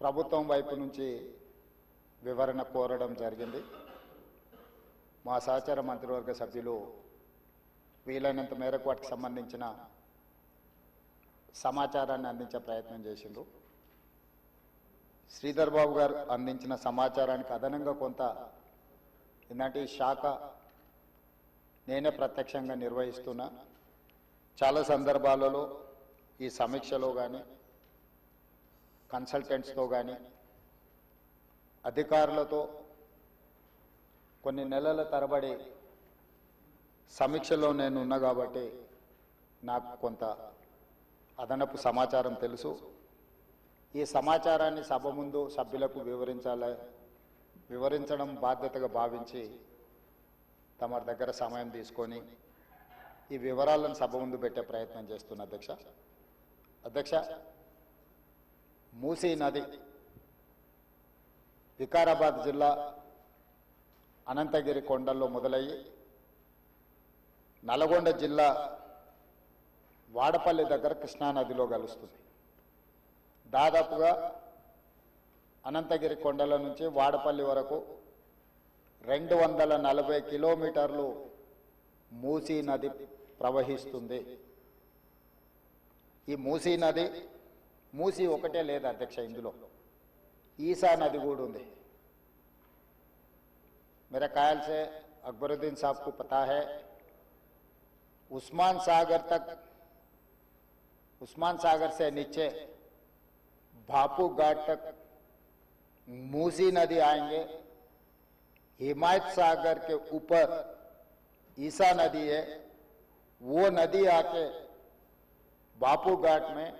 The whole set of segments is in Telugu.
ప్రభుత్వం వైపు నుంచి వివరణ కోరడం జరిగింది. మా సహచార మంత్రివర్గ సభ్యులు వీలైనంత మేరకు వాటికి సంబంధించిన సమాచారాన్ని అందించే ప్రయత్నం చేసిండ్రు. శ్రీధర్ బాబు గారు అందించిన సమాచారానికి అదనంగా కొంత ఏంటంటే ఈ శాఖ నేనే ప్రత్యక్షంగా నిర్వహిస్తున్నా. చాలా సందర్భాలలో ఈ సమీక్షలో కానీ కన్సల్టెంట్స్తో కానీ అధికారులతో కొన్ని నెలల తరబడి సమీక్షలో నేను ఉన్నా కాబట్టి నాకు కొంత అదనపు సమాచారం తెలుసు. ఈ సమాచారాన్ని సభ ముందు సభ్యులకు వివరించడం బాధ్యతగా భావించి తమ దగ్గర సమయం తీసుకొని ఈ వివరాలను సభ ముందు పెట్టే ప్రయత్నం చేస్తున్న అధ్యక్ష, మూసీ నది వికారాబాద్ జిల్లా అనంతగిరి కొండల్లో మొదలయ్యి నల్గొండ జిల్లా వాడపల్లి దగ్గర కృష్ణానదిలో కలుస్తుంది. దాదాపుగా అనంతగిరి కొండల నుంచి వాడపల్లి వరకు 240 కిలోమీటర్లు మూసీ నది ప్రవహిస్తుంది. ఈ మూసీ నది మూసీ ఒకటే లేదు అధ్యక్ష, ఇందులో ఈసా నది కూడా ఉంది. मेरे ख्याल से अकबरुद्दीन साहब को पता है, उस्मान सागर से नीचे भापू घाट तक मूसी नदी आएंगे. हिमायत सागर के ऊपर ईसा नदी है, वो नदी आके भापू घाट में,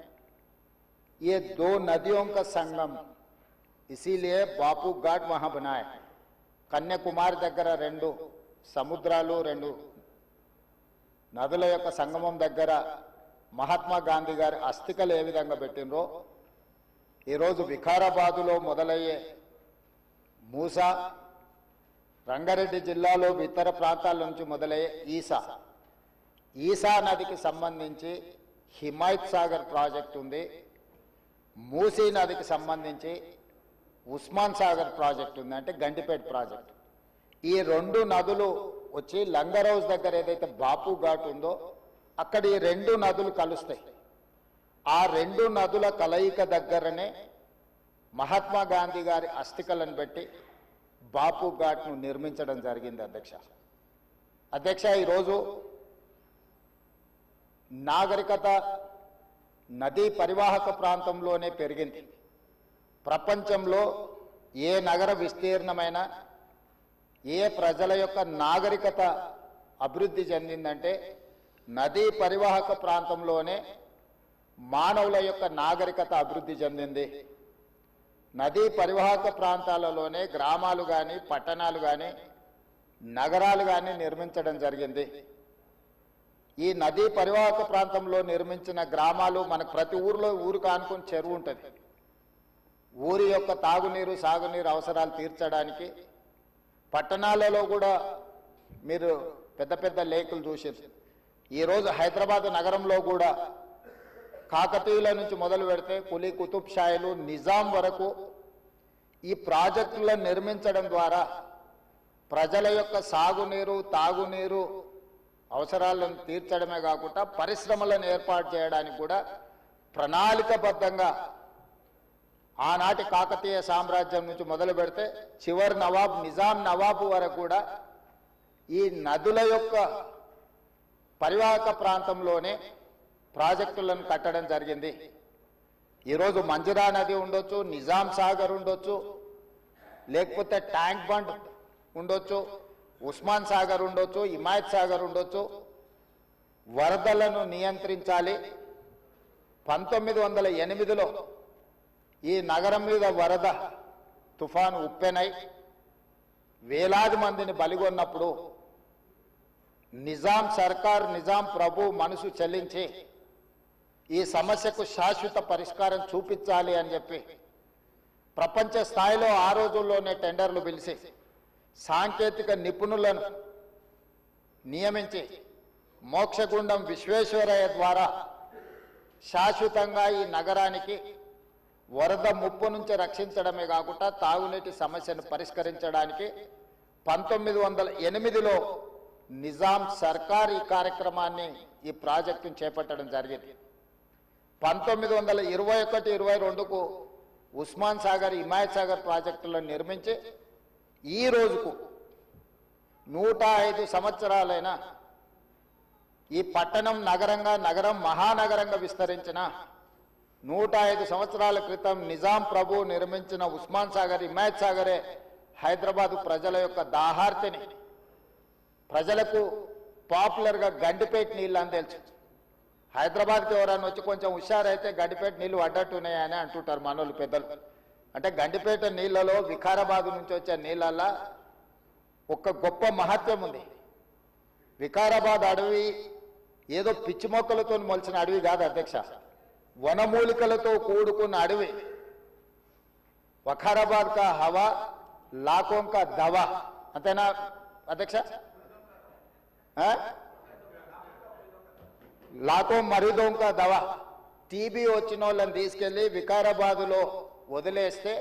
ये दो नदियों का संगम, इसीलिए भापू घाट वहां बनाए. కన్యాకుమారి దగ్గర 2 సముద్రాలు 2 నదుల యొక్క సంగమం దగ్గర మహాత్మా గాంధీ గారి అస్థికలు ఏ విధంగా పెట్టినరో ఈరోజు వికారాబాదులో మొదలయ్యే మూసా, రంగారెడ్డి జిల్లాలో ఇతర ప్రాంతాల నుంచి మొదలయ్యే ఈసా నదికి సంబంధించి హిమాయత్ సాగర్ ప్రాజెక్ట్ ఉంది. మూసీ నదికి సంబంధించి ఉస్మాన్ సాగర్ ప్రాజెక్ట్ ఉంది, అంటే గండిపేట ప్రాజెక్ట్. ఈ 2 నదులు వచ్చి లంగర్ హౌస్ దగ్గర ఏదైతే బాపు ఘాట్ ఉందో అక్కడ ఈ 2 నదులు కలుస్తాయి. ఆ 2 నదుల కలయిక దగ్గరనే మహాత్మా గాంధీ గారి అస్థికలను పెట్టి బాపు ఘాట్ను నిర్మించడం జరిగింది. అధ్యక్ష, ఈరోజు నాగరికత నదీ పరివాహక ప్రాంతంలోనే పెరిగింది. ప్రపంచంలో ఏ నగర విస్తీర్ణమైన ఏ ప్రజల యొక్క నాగరికత అభివృద్ధి చెందిందంటే నదీ పరివాహక ప్రాంతంలోనే మానవుల యొక్క నాగరికత అభివృద్ధి చెందింది. నదీ పరివాహక ప్రాంతాలలోనే గ్రామాలు కానీ పట్టణాలు కానీ నగరాలు కానీ నిర్మించడం జరిగింది. ఈ నదీ పరివాహక ప్రాంతంలో నిర్మించిన గ్రామాలు మనకు ప్రతి ఊరికి ఆనుకొని చెరువు ఉంటుంది. ఊరి యొక్క తాగునీరు సాగునీరు అవసరాలు తీర్చడానికి పట్టణాలలో కూడా మీరు పెద్ద పెద్ద లేకులు చూసారు. ఈరోజు హైదరాబాద్ నగరంలో కూడా కాకతీయుల నుంచి మొదలు పెడితే కులీ కుతుబ్ షాయిలు నిజాం వరకు ఈ ప్రాజెక్టులను నిర్మించడం ద్వారా ప్రజల యొక్క సాగునీరు తాగునీరు అవసరాలను తీర్చడమే కాకుండా పరిశ్రమలను ఏర్పాటు చేయడానికి కూడా ప్రణాళికబద్ధంగా ఆనాటి కాకతీయ సామ్రాజ్యం నుంచి మొదలు పెడితే చివరి నవాబ్ నిజాం నవాబు వరకు కూడా ఈ నదుల యొక్క పరివాహక ప్రాంతంలోనే ప్రాజెక్టులను కట్టడం జరిగింది. ఈరోజు మంజిరా నది ఉండొచ్చు, నిజాం సాగర్ ఉండొచ్చు, లేకపోతే ట్యాంక్ బండ్ ఉండొచ్చు, ఉస్మాన్ సాగర్ ఉండొచ్చు, హిమాయత్ సాగర్ ఉండొచ్చు. వరదలను నియంత్రించాలి. 1908లో ఈ నగరం మీద వరద తుఫాను ఉప్పెనై వేలాది మందిని బలిగొన్నప్పుడు నిజాం సర్కార్ నిజాం ప్రభు మనసు చెల్లించి ఈ సమస్యకు శాశ్వత పరిష్కారం చూపించాలి అని చెప్పి ప్రపంచ స్థాయిలో ఆ రోజుల్లోనే టెండర్లు పిలిచి సాంకేతిక నిపుణులను నియమించి మోక్షగుండం విశ్వేశ్వరయ్య ద్వారా శాశ్వతంగా ఈ నగరానికి వరద ముప్పు నుంచి రక్షించడమే కాకుండా తాగునీటి సమస్యను పరిష్కరించడానికి 1908లో నిజాం సర్కార్ ఈ కార్యక్రమాన్ని ఈ ప్రాజెక్టును చేపట్టడం జరిగింది. 1921-22కు ఉస్మాన్ సాగర్ హిమాయత్ సాగర్ ప్రాజెక్టులను నిర్మించి ఈ రోజుకు 105 సంవత్సరాలైన ఈ పట్టణం నగరం మహానగరంగా విస్తరించిన 105 సంవత్సరాల క్రితం నిజాం ప్రభు నిర్మించిన ఉస్మాన్ సాగర్ హిమాయత్ సాగరే హైదరాబాద్ ప్రజల యొక్క దాహార్తిని ప్రజలకు పాపులర్గా గండిపేట నీళ్ళు అని తెలుసు. హైదరాబాద్కి ఎవరైనా వచ్చి కొంచెం హుషారైతే గండిపేట నీళ్ళు అడ్డట్టున్నాయని అంటుంటారు మనోళ్ళు పెద్దలు. అంటే గండిపేట నీళ్ళలో వికారాబాద్ నుంచి వచ్చే నీళ్ళల్లో ఒక గొప్ప మహత్యం ఉంది. వికారాబాద్ అడవి ఏదో పిచ్చి మొక్కలతో మొలిచిన అడవి కాదు అధ్యక్ష, వనమూలికలతో కూడుకున్న అడవి. వఖారాబాద్ కా హవా లాఖోं का దవా, అంతేనా అధ్యక్ష? లాఖో మరీదోం కా దవా. టీబీ వచ్చిన వాళ్ళని తీసుకెళ్లి వికారాబాదులో వదిలేస్తే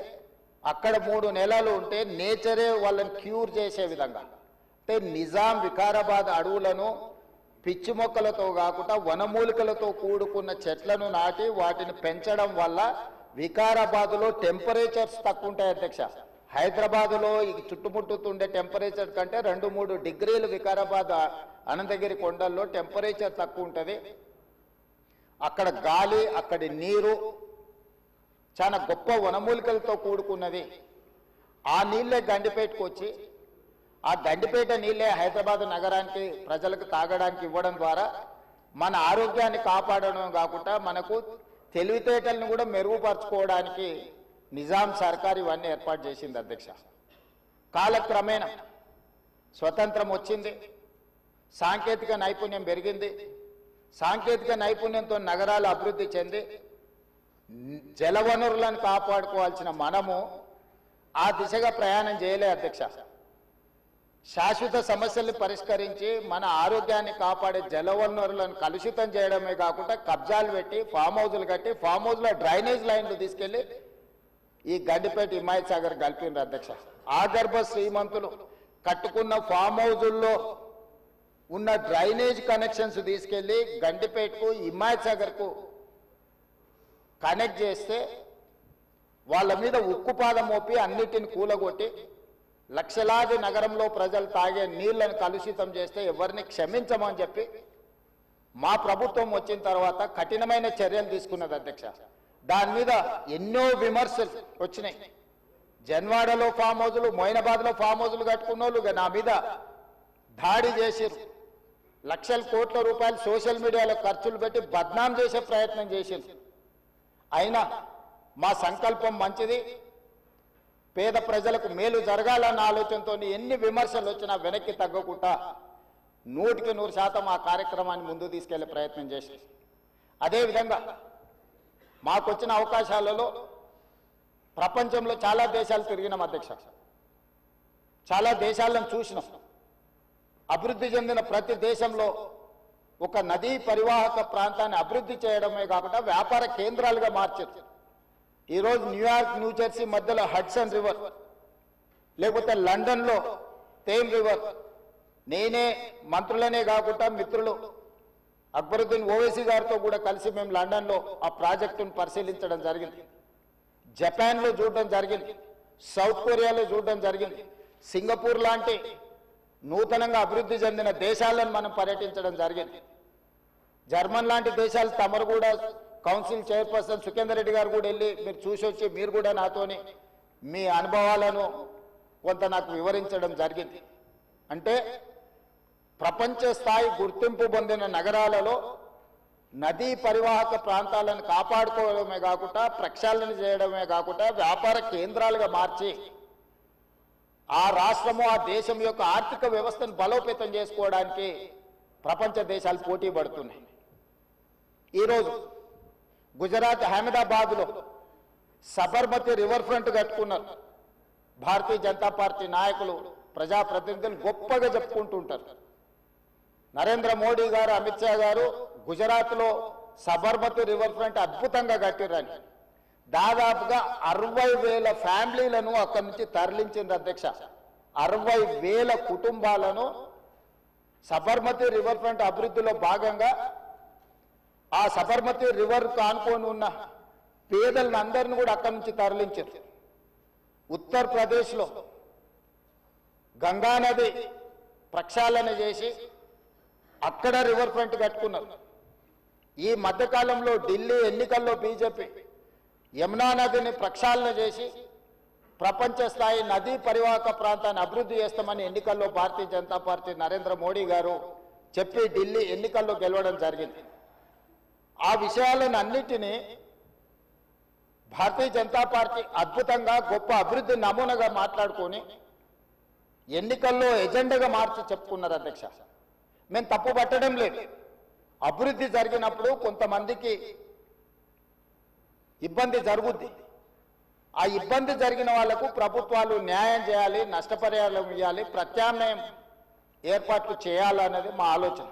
అక్కడ 3 నెలలు ఉంటే నేచరే వాళ్ళని క్యూర్ చేసే విధంగా, అంటే నిజాం వికారాబాద్ అడవులను పిచ్చి మొక్కలతో కాకుండా వనమూలికలతో కూడుకున్న చెట్లను నాటి వాటిని పెంచడం వల్ల వికారాబాదులో టెంపరేచర్స్ తక్కువ ఉంటాయి అధ్యక్ష. హైదరాబాదులో ఈ చుట్టుముట్టుతుండే టెంపరేచర్ కంటే 2-3 డిగ్రీలు వికారాబాద్ అనంతగిరి కొండల్లో టెంపరేచర్ తక్కువ ఉంటుంది. అక్కడ గాలి, అక్కడి నీరు చాలా గొప్ప వనమూలికలతో కూడుకున్నది. ఆ నీళ్ళే గండిపేటకు వచ్చి ఆ గండిపేట నీళ్ళే హైదరాబాద్ నగరానికి ప్రజలకు తాగడానికి ఇవ్వడం ద్వారా మన ఆరోగ్యాన్ని కాపాడడం కాకుండా మనకు తెలివితేటలను కూడా మెరుగుపరచుకోవడానికి నిజాం సర్కార్ ఇవన్నీ ఏర్పాటు చేసింది అధ్యక్ష. కాలక్రమేణా స్వతంత్రం వచ్చింది, సాంకేతిక నైపుణ్యం పెరిగింది. సాంకేతిక నైపుణ్యంతో నగరాలు అభివృద్ధి చెంది జలవనరులను కాపాడుకోవాల్సిన మనము ఆ దిశగా ప్రయాణం చేయలే అధ్యక్ష. శాశ్వత సమస్యల్ని పరిష్కరించి మన ఆరోగ్యాన్ని కాపాడే జలవనరులను కలుషితం చేయడమే కాకుండా కబ్జాలు పెట్టి ఫామ్ హౌజులు కట్టి ఫామ్ హౌజ్లో డ్రైనేజ్ లైన్లు తీసుకెళ్లి ఈ గండిపేట హిమాయత్ సాగర్ కలిపినారు అధ్యక్ష. ఆగర్భ శ్రీమంతులు కట్టుకున్న ఫామ్ హౌజుల్లో ఉన్న డ్రైనేజ్ కనెక్షన్స్ తీసుకెళ్లి గండిపేటకు హిమాయత్ సాగర్కు కనెక్ట్ చేస్తే వాళ్ళ మీద ఉక్కుపాదం మోపి అన్నిటిని కూలగొట్టి లక్షలాది నగరంలో ప్రజలు తాగే నీళ్లను కలుషితం చేస్తే ఎవరిని క్షమించమని చెప్పి మా ప్రభుత్వం వచ్చిన తర్వాత కఠినమైన చర్యలు తీసుకున్నది అధ్యక్ష. దాని మీద ఎన్నో విమర్శలు వచ్చినాయి. జన్వాడలో ఫామ్ హౌజులు, మొయినాబాద్లో ఫామ్ హౌజులు కట్టుకున్న వాళ్ళు నా మీద దాడి చేసిరు. లక్షల కోట్ల రూపాయలు సోషల్ మీడియాలో ఖర్చులు పెట్టి బద్నాం చేసే ప్రయత్నం చేసిరు. అయినా మా సంకల్పం మంచిది, పేద ప్రజలకు మేలు జరగాలన్న ఆలోచనతో ఎన్ని విమర్శలు వచ్చినా వెనక్కి తగ్గకుండా 100% ఆ కార్యక్రమాన్ని ముందుకు తీసుకెళ్లే ప్రయత్నం చేసి, అదేవిధంగా మాకొచ్చిన అవకాశాలలో ప్రపంచంలో చాలా దేశాలు తిరిగినాం అధ్యక్ష. చాలా దేశాలను చూసినాం. అభివృద్ధి చెందిన ప్రతి దేశంలో ఒక నదీ పరివాహక ప్రాంతాన్ని అభివృద్ధి చేయడమే కాకుండా వ్యాపార కేంద్రాలుగా మార్చారు. ఈరోజు న్యూయార్క్, న్యూజెర్సీ మధ్యలో హడ్సన్ రివర్, లేకపోతే లండన్లో థేమ్ రివర్. నేనే మంత్రులనే కాకుండా మిత్రులు అక్బరుద్దీన్ ఓవైసీ గారితో కూడా కలిసి మేము లండన్లో ఆ ప్రాజెక్టును పరిశీలించడం జరిగింది. జపాన్లో చూడడం జరిగింది, సౌత్ కొరియాలో చూడడం జరిగింది, సింగపూర్ లాంటి నూతనంగా అభివృద్ధి చెందిన దేశాలను మనం పర్యటించడం జరిగింది. జర్మన్ లాంటి దేశాలు తమరు కూడా కౌన్సిల్ చైర్పర్సన్ సుఖేందర్ రెడ్డి గారు కూడా వెళ్ళి మీరు చూసి వచ్చి మీరు కూడా నాతోని మీ అనుభవాలను కొంత నాకు వివరించడం జరిగింది. అంటే ప్రపంచ స్థాయి గుర్తింపు పొందిన నగరాలలో నదీ పరివాహక ప్రాంతాలను కాపాడుకోవడమే కాకుండా ప్రక్షాళన చేయడమే కాకుండా వ్యాపార కేంద్రాలుగా మార్చి ఆ రాష్ట్రము, ఆ దేశం యొక్క ఆర్థిక వ్యవస్థను బలోపేతం చేసుకోవడానికి ప్రపంచ దేశాలు పోటీ పడుతున్నాయి. ఈరోజు గుజరాత్ అహ్మదాబాద్లో సబర్మతి రివర్ ఫ్రంట్ కట్టుకున్నారు. భారతీయ జనతా పార్టీ నాయకులు, ప్రజాప్రతినిధులు గొప్పగా చెప్పుకుంటుంటారు. నరేంద్ర మోడీ గారు, అమిత్ షా గారు గుజరాత్లో సబర్మతి రివర్ ఫ్రంట్ అద్భుతంగా కట్టిరని, దాదాపుగా 60,000 ఫ్యామిలీలను అక్కడి నుంచి తరలించింది అధ్యక్ష. 60,000 కుటుంబాలను సబర్మతి రివర్ ఫ్రంట్ అభివృద్ధిలో భాగంగా ఆ సబర్మతి రివర్ కానుకొని ఉన్న పేదలను అందరిని కూడా అక్కడి నుంచి తరలించారు. ఉత్తరప్రదేశ్లో గంగానది ప్రక్షాళన చేసి అక్కడ రివర్ ఫ్రంట్ కట్టుకున్నారు. ఈ మధ్యకాలంలో ఢిల్లీ ఎన్నికల్లో బీజేపీ యమునా నదిని ప్రక్షాళన చేసి ప్రపంచ స్థాయి నదీ పరివాహక ప్రాంతాన్ని అభివృద్ధి చేస్తామని ఎన్నికల్లో భారతీయ జనతా పార్టీ నరేంద్ర మోడీ గారు చెప్పి ఢిల్లీ ఎన్నికల్లో గెలవడం జరిగింది. ఆ విషయాలను అన్నిటినీ భారతీయ జనతా పార్టీ అద్భుతంగా గొప్ప అభివృద్ధి నమూనాగా మాట్లాడుకొని ఎన్నికల్లో ఎజెండాగా మార్చి చెప్పుకున్నారు అధ్యక్ష. మేము తప్పు పట్టడం లేదు. అభివృద్ధి జరిగినప్పుడు కొంతమందికి ఇబ్బంది జరుగుద్ది. ఆ ఇబ్బంది జరిగిన వాళ్లకు ప్రభుత్వాలు న్యాయం చేయాలి, నష్టపరిహారం ఇవ్వాలి, ప్రత్యామ్నాయం ఏర్పాట్లు చేయాలన్నది మా ఆలోచన.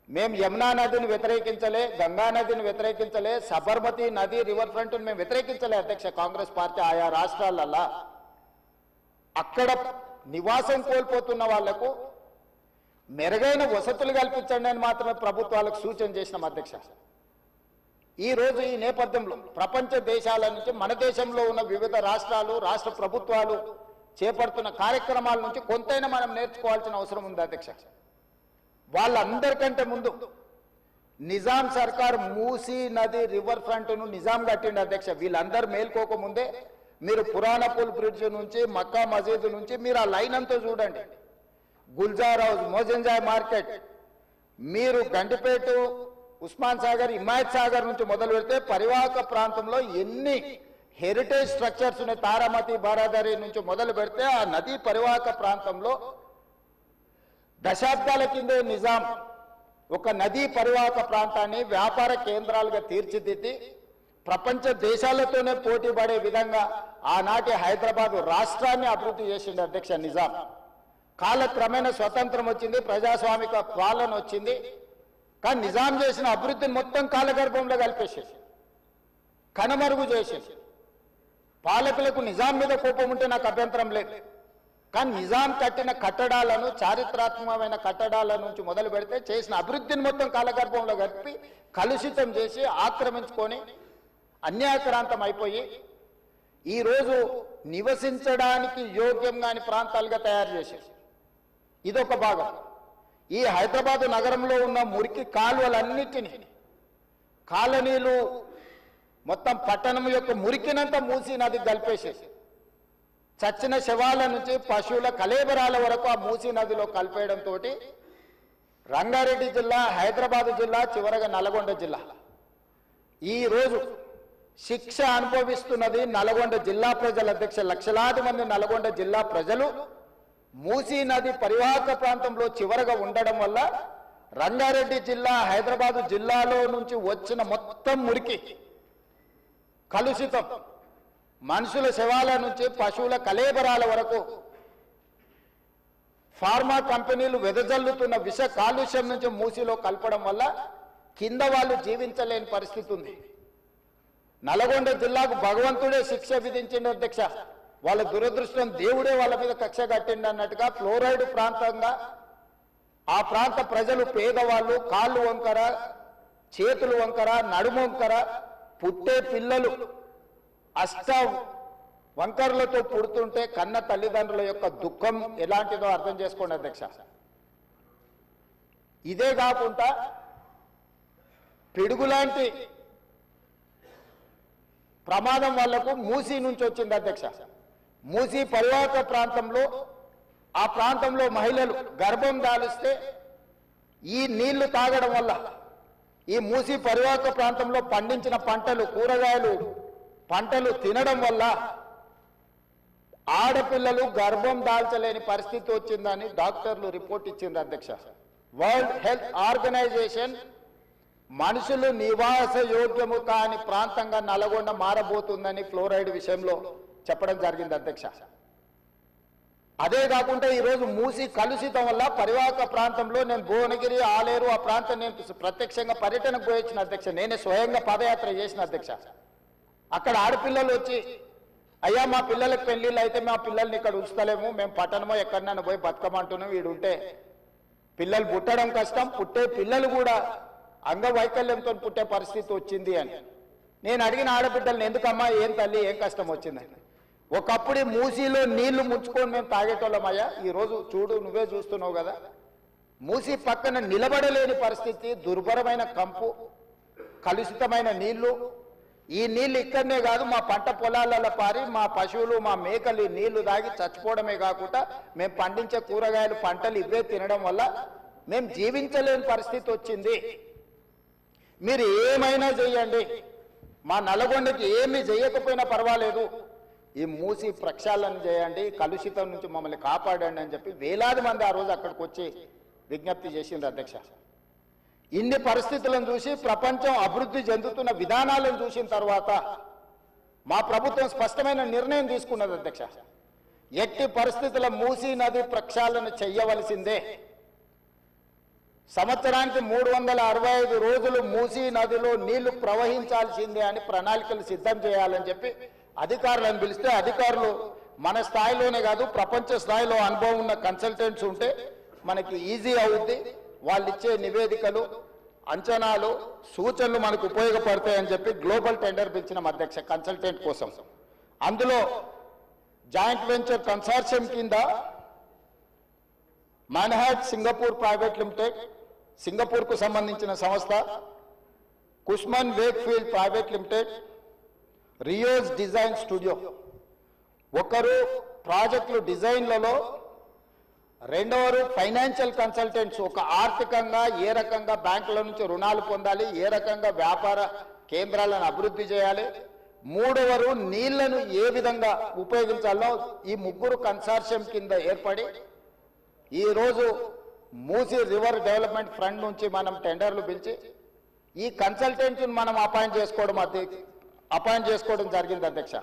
మేము యమునా నదిని వ్యతిరేకించలే, గంగా నదిని వ్యతిరేకించలే, సబర్మతి నది రివర్ ఫ్రంట్ను మేము వ్యతిరేకించలే అధ్యక్ష. కాంగ్రెస్ పార్టీ ఆయా రాష్ట్రాలల్లా అక్కడ నివాసం కోల్పోతున్న వాళ్లకు మెరుగైన వసతులు కల్పించండి అని మాత్రమే ప్రభుత్వాలకు సూచన చేసినాం అధ్యక్ష. ఈ రోజు ఈ నేపథ్యంలో ప్రపంచ దేశాల నుంచి మన దేశంలో ఉన్న వివిధ రాష్ట్రాలు, రాష్ట్ర ప్రభుత్వాలు చేపడుతున్న కార్యక్రమాల నుంచి కొంతైనా మనం నేర్చుకోవాల్సిన అవసరం ఉంది అధ్యక్ష. వాళ్ళందరికంటే ముందు నిజాం సర్కార్ మూసీ నది రివర్ ఫ్రంట్ను నిజాం కట్టిండి అధ్యక్ష. వీళ్ళందరూ మేల్కోకముందే మీరు పురాణపూల్ బ్రిడ్జ్ నుంచి మక్కా మసీదు నుంచి మీరు ఆ లైన్ అంతా చూడండి. గుల్జార్ హౌస్, మోజంజాయ్ మార్కెట్, మీరు గండిపేట, ఉస్మాన్ సాగర్, హిమాయత్ సాగర్ నుంచి మొదలు పెడితే పరివాహక ప్రాంతంలో ఎన్ని హెరిటేజ్ స్ట్రక్చర్స్ ఉన్నాయి. తారామతి, బారాదరి నుంచి మొదలు పెడితే ఆ నదీ పరివాహక ప్రాంతంలో దశాబ్దాల కిందే నిజాం ఒక నదీ పరివాహక ప్రాంతాన్ని వ్యాపార కేంద్రాలుగా తీర్చిదిద్ది ప్రపంచ దేశాలతోనే పోటీ పడే విధంగా ఆనాటి హైదరాబాద్ రాష్ట్రాన్ని అభివృద్ధి చేసింది అధ్యక్ష నిజాం. కాలక్రమేణా స్వతంత్రం వచ్చింది, ప్రజాస్వామిక పాలన వచ్చింది. కానీ నిజాం చేసిన అభివృద్ధిని మొత్తం కాలగర్భంలో కలిపేసేసి కనుమరుగు చేసేసి పాలకులకు నిజాం మీద కోపం ఉంటే నాకు అభ్యంతరం లేదు. కానీ నిజాం కట్టిన కట్టడాలను, చారిత్రాత్మకమైన కట్టడాల నుంచి మొదలు పెడితే చేసిన అభివృద్ధిని మొత్తం కాలగర్భంలో కలిపి కలుషితం చేసి ఆక్రమించుకొని అన్యాయక్రాంతం అయిపోయి ఈరోజు నివసించడానికి యోగ్యం కాని ప్రాంతాలుగా తయారు చేసేసి ఇదొక భాగం. ఈ హైదరాబాద్ నగరంలో ఉన్న మురికి కాలువలన్నిటినీ కాలనీలు మొత్తం పట్టణం యొక్క మురికినంతా మూసీ నది కలిపేసేసి చచ్చిన శవాల నుంచి పశువుల కలేబరాల వరకు ఆ మూసీ నదిలో కలిపేయడంతో రంగారెడ్డి జిల్లా, హైదరాబాద్ జిల్లా, చివరగా నల్గొండ జిల్లా ఈరోజు శిక్ష అనుభవిస్తున్నది నల్గొండ జిల్లా ప్రజల అధ్యక్ష. లక్షలాది మంది నల్గొండ జిల్లా ప్రజలు మూసీ నది పరివాహక ప్రాంతంలో చివరగా ఉండడం వల్ల రంగారెడ్డి జిల్లా, హైదరాబాదు జిల్లాలో నుంచి వచ్చిన మొత్తం మురికి కలుషితం మనుషుల శవాల నుంచి పశువుల కలేబరాల వరకు ఫార్మా కంపెనీలు వెదజల్లుతున్న విష కాలుష్యం నుంచి మూసీలో కలపడం వల్ల కింద వాళ్ళు జీవించలేని పరిస్థితి ఉంది. నల్గొండ జిల్లాకు భగవంతుడే శిక్ష విధించింది అధ్యక్ష. వాళ్ళ దురదృష్టం దేవుడే వాళ్ళ మీద కక్ష కట్టిండి అన్నట్టుగా ఫ్లోరైడ్ ప్రాంతంగా ఆ ప్రాంత ప్రజలు పేదవాళ్ళు కాళ్ళు వంకర, చేతులు వంకర, నడుము వంకర, పుట్టే పిల్లలు అష్ట వంకర్లతో పుడుతుంటే కన్న తల్లిదండ్రుల యొక్క దుఃఖం ఎలాంటిదో అర్థం చేసుకోండి అధ్యక్ష. ఇదే కాకుండా పిడుగులాంటి ప్రమాదం వాళ్లకు మూసీ నుంచి వచ్చింది అధ్యక్ష. మూసీ పరివాహక ప్రాంతంలో ఆ ప్రాంతంలో మహిళలు గర్భం దాలిస్తే ఈ నీళ్లు తాగడం వల్ల ఈ మూసీ పరివాహక ప్రాంతంలో పండించిన పంటలు, కూరగాయలు పంటలు తినడం వల్ల ఆడపిల్లలు గర్భం దాల్చలేని పరిస్థితి వచ్చిందని డాక్టర్లు రిపోర్ట్ ఇచ్చింది అధ్యక్ష. వరల్డ్ హెల్త్ ఆర్గనైజేషన్ మనుషులు నివాస యోగ్యము కాని ప్రాంతంగా నల్గొండ మారబోతుందని ఫ్లోరైడ్ విషయంలో చెప్పడం జరిగింది అధ్యక్ష. అదే కాకుండా ఈరోజు మూసీ కలుషితం వల్ల పరివాహక ప్రాంతంలో నేను భువనగిరి, ఆలేరు ఆ ప్రాంతం నేను ప్రత్యక్షంగా పర్యటనకు పోయించిన అధ్యక్ష. నేనే స్వయంగా పాదయాత్ర చేసిన అధ్యక్ష. అక్కడ ఆడపిల్లలు వచ్చి అయ్యా మా పిల్లలకు పెళ్లిళ్ళు అయితే మా పిల్లల్ని ఇక్కడ ఉంచుతలేము, మేము పట్టణమో ఎక్కడన్నా పోయి బతకమంటున్నాం, వీడుంటే పిల్లలు పుట్టడం కష్టం, పుట్టే పిల్లలు కూడా అంగవైకల్యంతో పుట్టే పరిస్థితి వచ్చింది అని. నేను అడిగిన ఆడబిడ్డల్ని, ఎందుకమ్మా, ఏం తల్లి, ఏం కష్టం వచ్చిందని. ఒకప్పుడు మూసీలో నీళ్లు ముంచుకొని మేము తాగేటోళ్ళమయ్యా, ఈరోజు చూడు నువ్వే చూస్తున్నావు కదా, మూసీ పక్కన నిలబడలేని పరిస్థితి, దుర్భరమైన కంపు, కలుషితమైన నీళ్లు. ఈ నీళ్లు ఇక్కడనే కాదు, మా పంట పొలాలలో పారి మా పశువులు మా మేకలు ఈ నీళ్లు తాగి చచ్చిపోవడమే కాకుండా మేము పండించే కూరగాయలు పంటలు ఇవే తినడం వల్ల మేము జీవించలేని పరిస్థితి వచ్చింది. మీరు ఏమైనా చెయ్యండి, మా నల్గొండకి ఏమి చేయకపోయినా పర్వాలేదు, ఈ మూసి ప్రక్షాళన చేయండి, కలుషితం నుంచి మమ్మల్ని కాపాడండి అని చెప్పి వేలాది మంది ఆ రోజు అక్కడికి వచ్చి విజ్ఞప్తి చేసింది అధ్యక్ష. ఇన్ని పరిస్థితులను చూసి ప్రపంచం అభివృద్ధి చెందుతున్న విధానాలను చూసిన తర్వాత మా ప్రభుత్వం స్పష్టమైన నిర్ణయం తీసుకున్నది అధ్యక్ష. ఎట్టి పరిస్థితుల మూసీ నది ప్రక్షాళన చెయ్యవలసిందే. సంవత్సరానికి 365 రోజులు మూసీ నదిలో నీళ్లు ప్రవహించాల్సిందే అని ప్రణాళికలు సిద్ధం చేయాలని చెప్పి అధికారులను పిలిస్తే, అధికారులు మన స్థాయిలోనే కాదు ప్రపంచ స్థాయిలో అనుభవం ఉన్న కన్సల్టెంట్స్ ఉంటే మనకి ఈజీ అవుద్ది, వాళ్ళు ఇచ్చే నివేదికలు అంచనాలు సూచనలు మనకు ఉపయోగపడతాయని చెప్పి గ్లోబల్ టెండర్ పిలిచిన అధ్యక్ష కన్సల్టెంట్ కోసం. అందులో జాయింట్ వెంచర్ కన్సార్షియం కింద మాన్హాట్ సింగపూర్ ప్రైవేట్ లిమిటెడ్, సింగపూర్కు సంబంధించిన సంస్థ, Cushman Wakefield private limited, Rios design studio, ఒకరు ప్రాజెక్టులు డిజైన్లలో, రెండవరు ఫైనాన్షియల్ కన్సల్టెంట్స్, ఒక ఆర్థికంగా ఏ రకంగా బ్యాంకుల నుంచి రుణాలు పొందాలి, ఏ రకంగా వ్యాపార కేంద్రాలను అభివృద్ధి చేయాలి, మూడవరు నీళ్లను ఏ విధంగా ఉపయోగించాలో ఈ ముగ్గురు కన్సార్షియం కింద ఏర్పడి ఈరోజు మూసీ రివర్ డెవలప్మెంట్ ఫ్రంట్ నుంచి మనం టెండర్లు పిలిచి ఈ కన్సల్టెంట్ని మనం అపాయింట్ చేసుకోవడం జరిగింది అధ్యక్ష.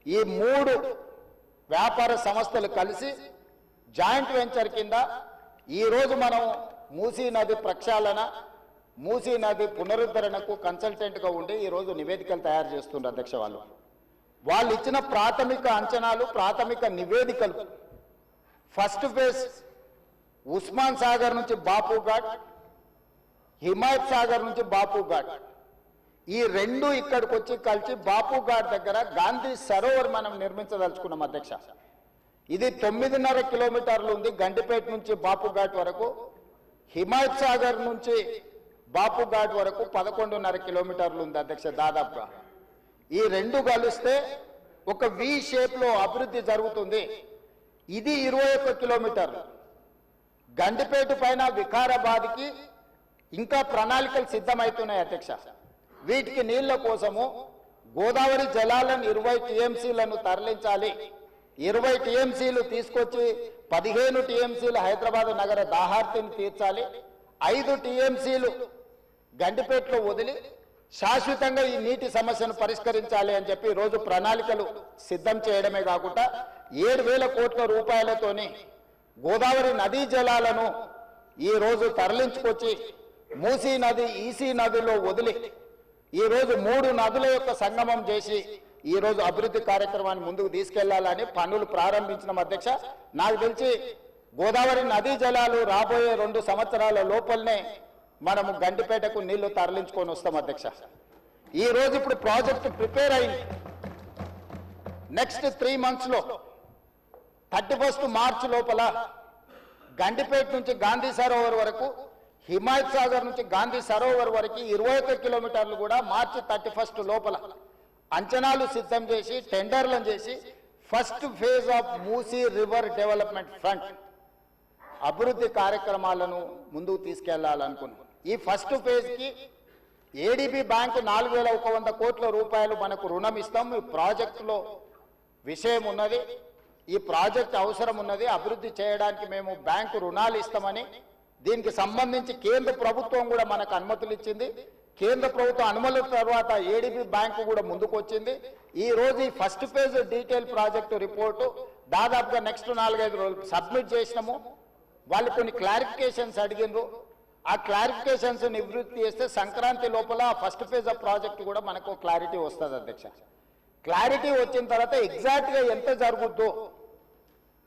ఈ మూడు వ్యాపార సంస్థలు కలిసి జాయింట్ వెంచర్ కింద ఈరోజు మనం మూసీ నది ప్రక్షాళన, మూసీ నది పునరుద్ధరణకు కన్సల్టెంట్గా ఉండి ఈరోజు నివేదికలు తయారు చేస్తున్నారు అధ్యక్ష. వాళ్ళు ఇచ్చిన ప్రాథమిక అంచనాలు, ప్రాథమిక నివేదికలు, ఫస్ట్ ఫేజ్ ఉస్మాన్ సాగర్ నుంచి బాపు ఘాట్, హిమాయత్ సాగర్ నుంచి బాపు ఘాట్, ఈ రెండు ఇక్కడికి వచ్చి కలిసి బాపు ఘాట్ దగ్గర గాంధీ సరోవర్ మనం నిర్మించదలుచుకున్నాం అధ్యక్ష. ఇది 9.5 కిలోమీటర్లు ఉంది గండిపేట నుంచి బాపు ఘాట్ వరకు. హిమాయత్ సాగర్ నుంచి బాపు ఘాట్ వరకు 11.5 కిలోమీటర్లు ఉంది అధ్యక్ష దాదాపుగా. ఈ రెండు కలిస్తే ఒక వి షేప్ లో అభివృద్ధి జరుగుతుంది. ఇది 21 కిలోమీటర్లు. గండిపేట పైన వికారాబాద్కి ఇంకా ప్రణాళికలు సిద్ధమవుతున్నాయి అధ్యక్ష. వీటికి నీళ్ల కోసము గోదావరి జలాలను 20 టీఎంసీలను తరలించాలి. 20 టీఎంసీలు తీసుకొచ్చి 15 టీఎంసీలు హైదరాబాద్ నగర దాహార్తిని తీర్చాలి. 5 టీఎంసీలు గండిపేటలో వదిలి శాశ్వతంగా ఈ నీటి సమస్యను పరిష్కరించాలి అని చెప్పి రోజు ప్రణాళికలు సిద్ధం చేయడమే కాకుండా 7,000 కోట్ల రూపాయలతోని గోదావరి నదీ జలాలను ఈ రోజు తరలించుకొచ్చి మూసీ నది, ఈసీ నదిలో వదిలి ఈ రోజు 3 నదుల యొక్క సంగమం చేసి ఈ రోజు అభివృద్ధి కార్యక్రమాన్ని ముందుకు తీసుకెళ్లాలని పనులు ప్రారంభించిన అధ్యక్ష. నాకు తెలిసి గోదావరి నదీ జలాలు రాబోయే 2 సంవత్సరాల లోపలనే మనము గండిపేటకు నీళ్లు తరలించుకొని వస్తాం అధ్యక్ష. ఈ రోజు ఇప్పుడు ప్రాజెక్టు ప్రిపేర్ అయింది. నెక్స్ట్ 3 months లో 31 మార్చి లోపల గండిపేట నుంచి గాంధీ సరోవర్ వరకు, హిమాయత్ సాగర్ నుంచి గాంధీ సరోవర్ వరకు 21 కిలోమీటర్లు కూడా మార్చి 31 లోపల అంచనాలు సిద్ధం చేసి టెండర్లను చేసి first phase of Musi river development front అభివృద్ధి కార్యక్రమాలను ముందుకు తీసుకెళ్లాలనుకున్నాం. ఈ ఫస్ట్ ఫేజ్కి ఏడీబీ బ్యాంకు 4,100 కోట్ల రూపాయలు మనకు రుణం ఇస్తాం. ఈ ప్రాజెక్టులో విషయం ఉన్నది, ఈ ప్రాజెక్ట్ అవసరం ఉన్నది, అభివృద్ధి చేయడానికి మేము బ్యాంకు రుణాలు ఇస్తామని, దీనికి సంబంధించి కేంద్ర ప్రభుత్వం కూడా మనకు అనుమతులు ఇచ్చింది. కేంద్ర ప్రభుత్వం అనుమతుల తర్వాత ఏడీబీ బ్యాంకు కూడా ముందుకు వచ్చింది. ఈ రోజు ఈ first phase detail project report దాదాపుగా నెక్స్ట్ 4-5 రోజులు సబ్మిట్ చేసినాము. వాళ్ళు కొన్ని క్లారిఫికేషన్స్ అడిగినారు. ఆ క్లారిఫికేషన్స్ నివృత్తి చేస్తే సంక్రాంతి లోపల ఫస్ట్ ఫేజ్ ఆఫ్ ప్రాజెక్ట్ కూడా మనకు క్లారిటీ వస్తుంది అధ్యక్ష. క్లారిటీ వచ్చిన తర్వాత ఎగ్జాక్ట్గా ఎంత జరుగుద్దో,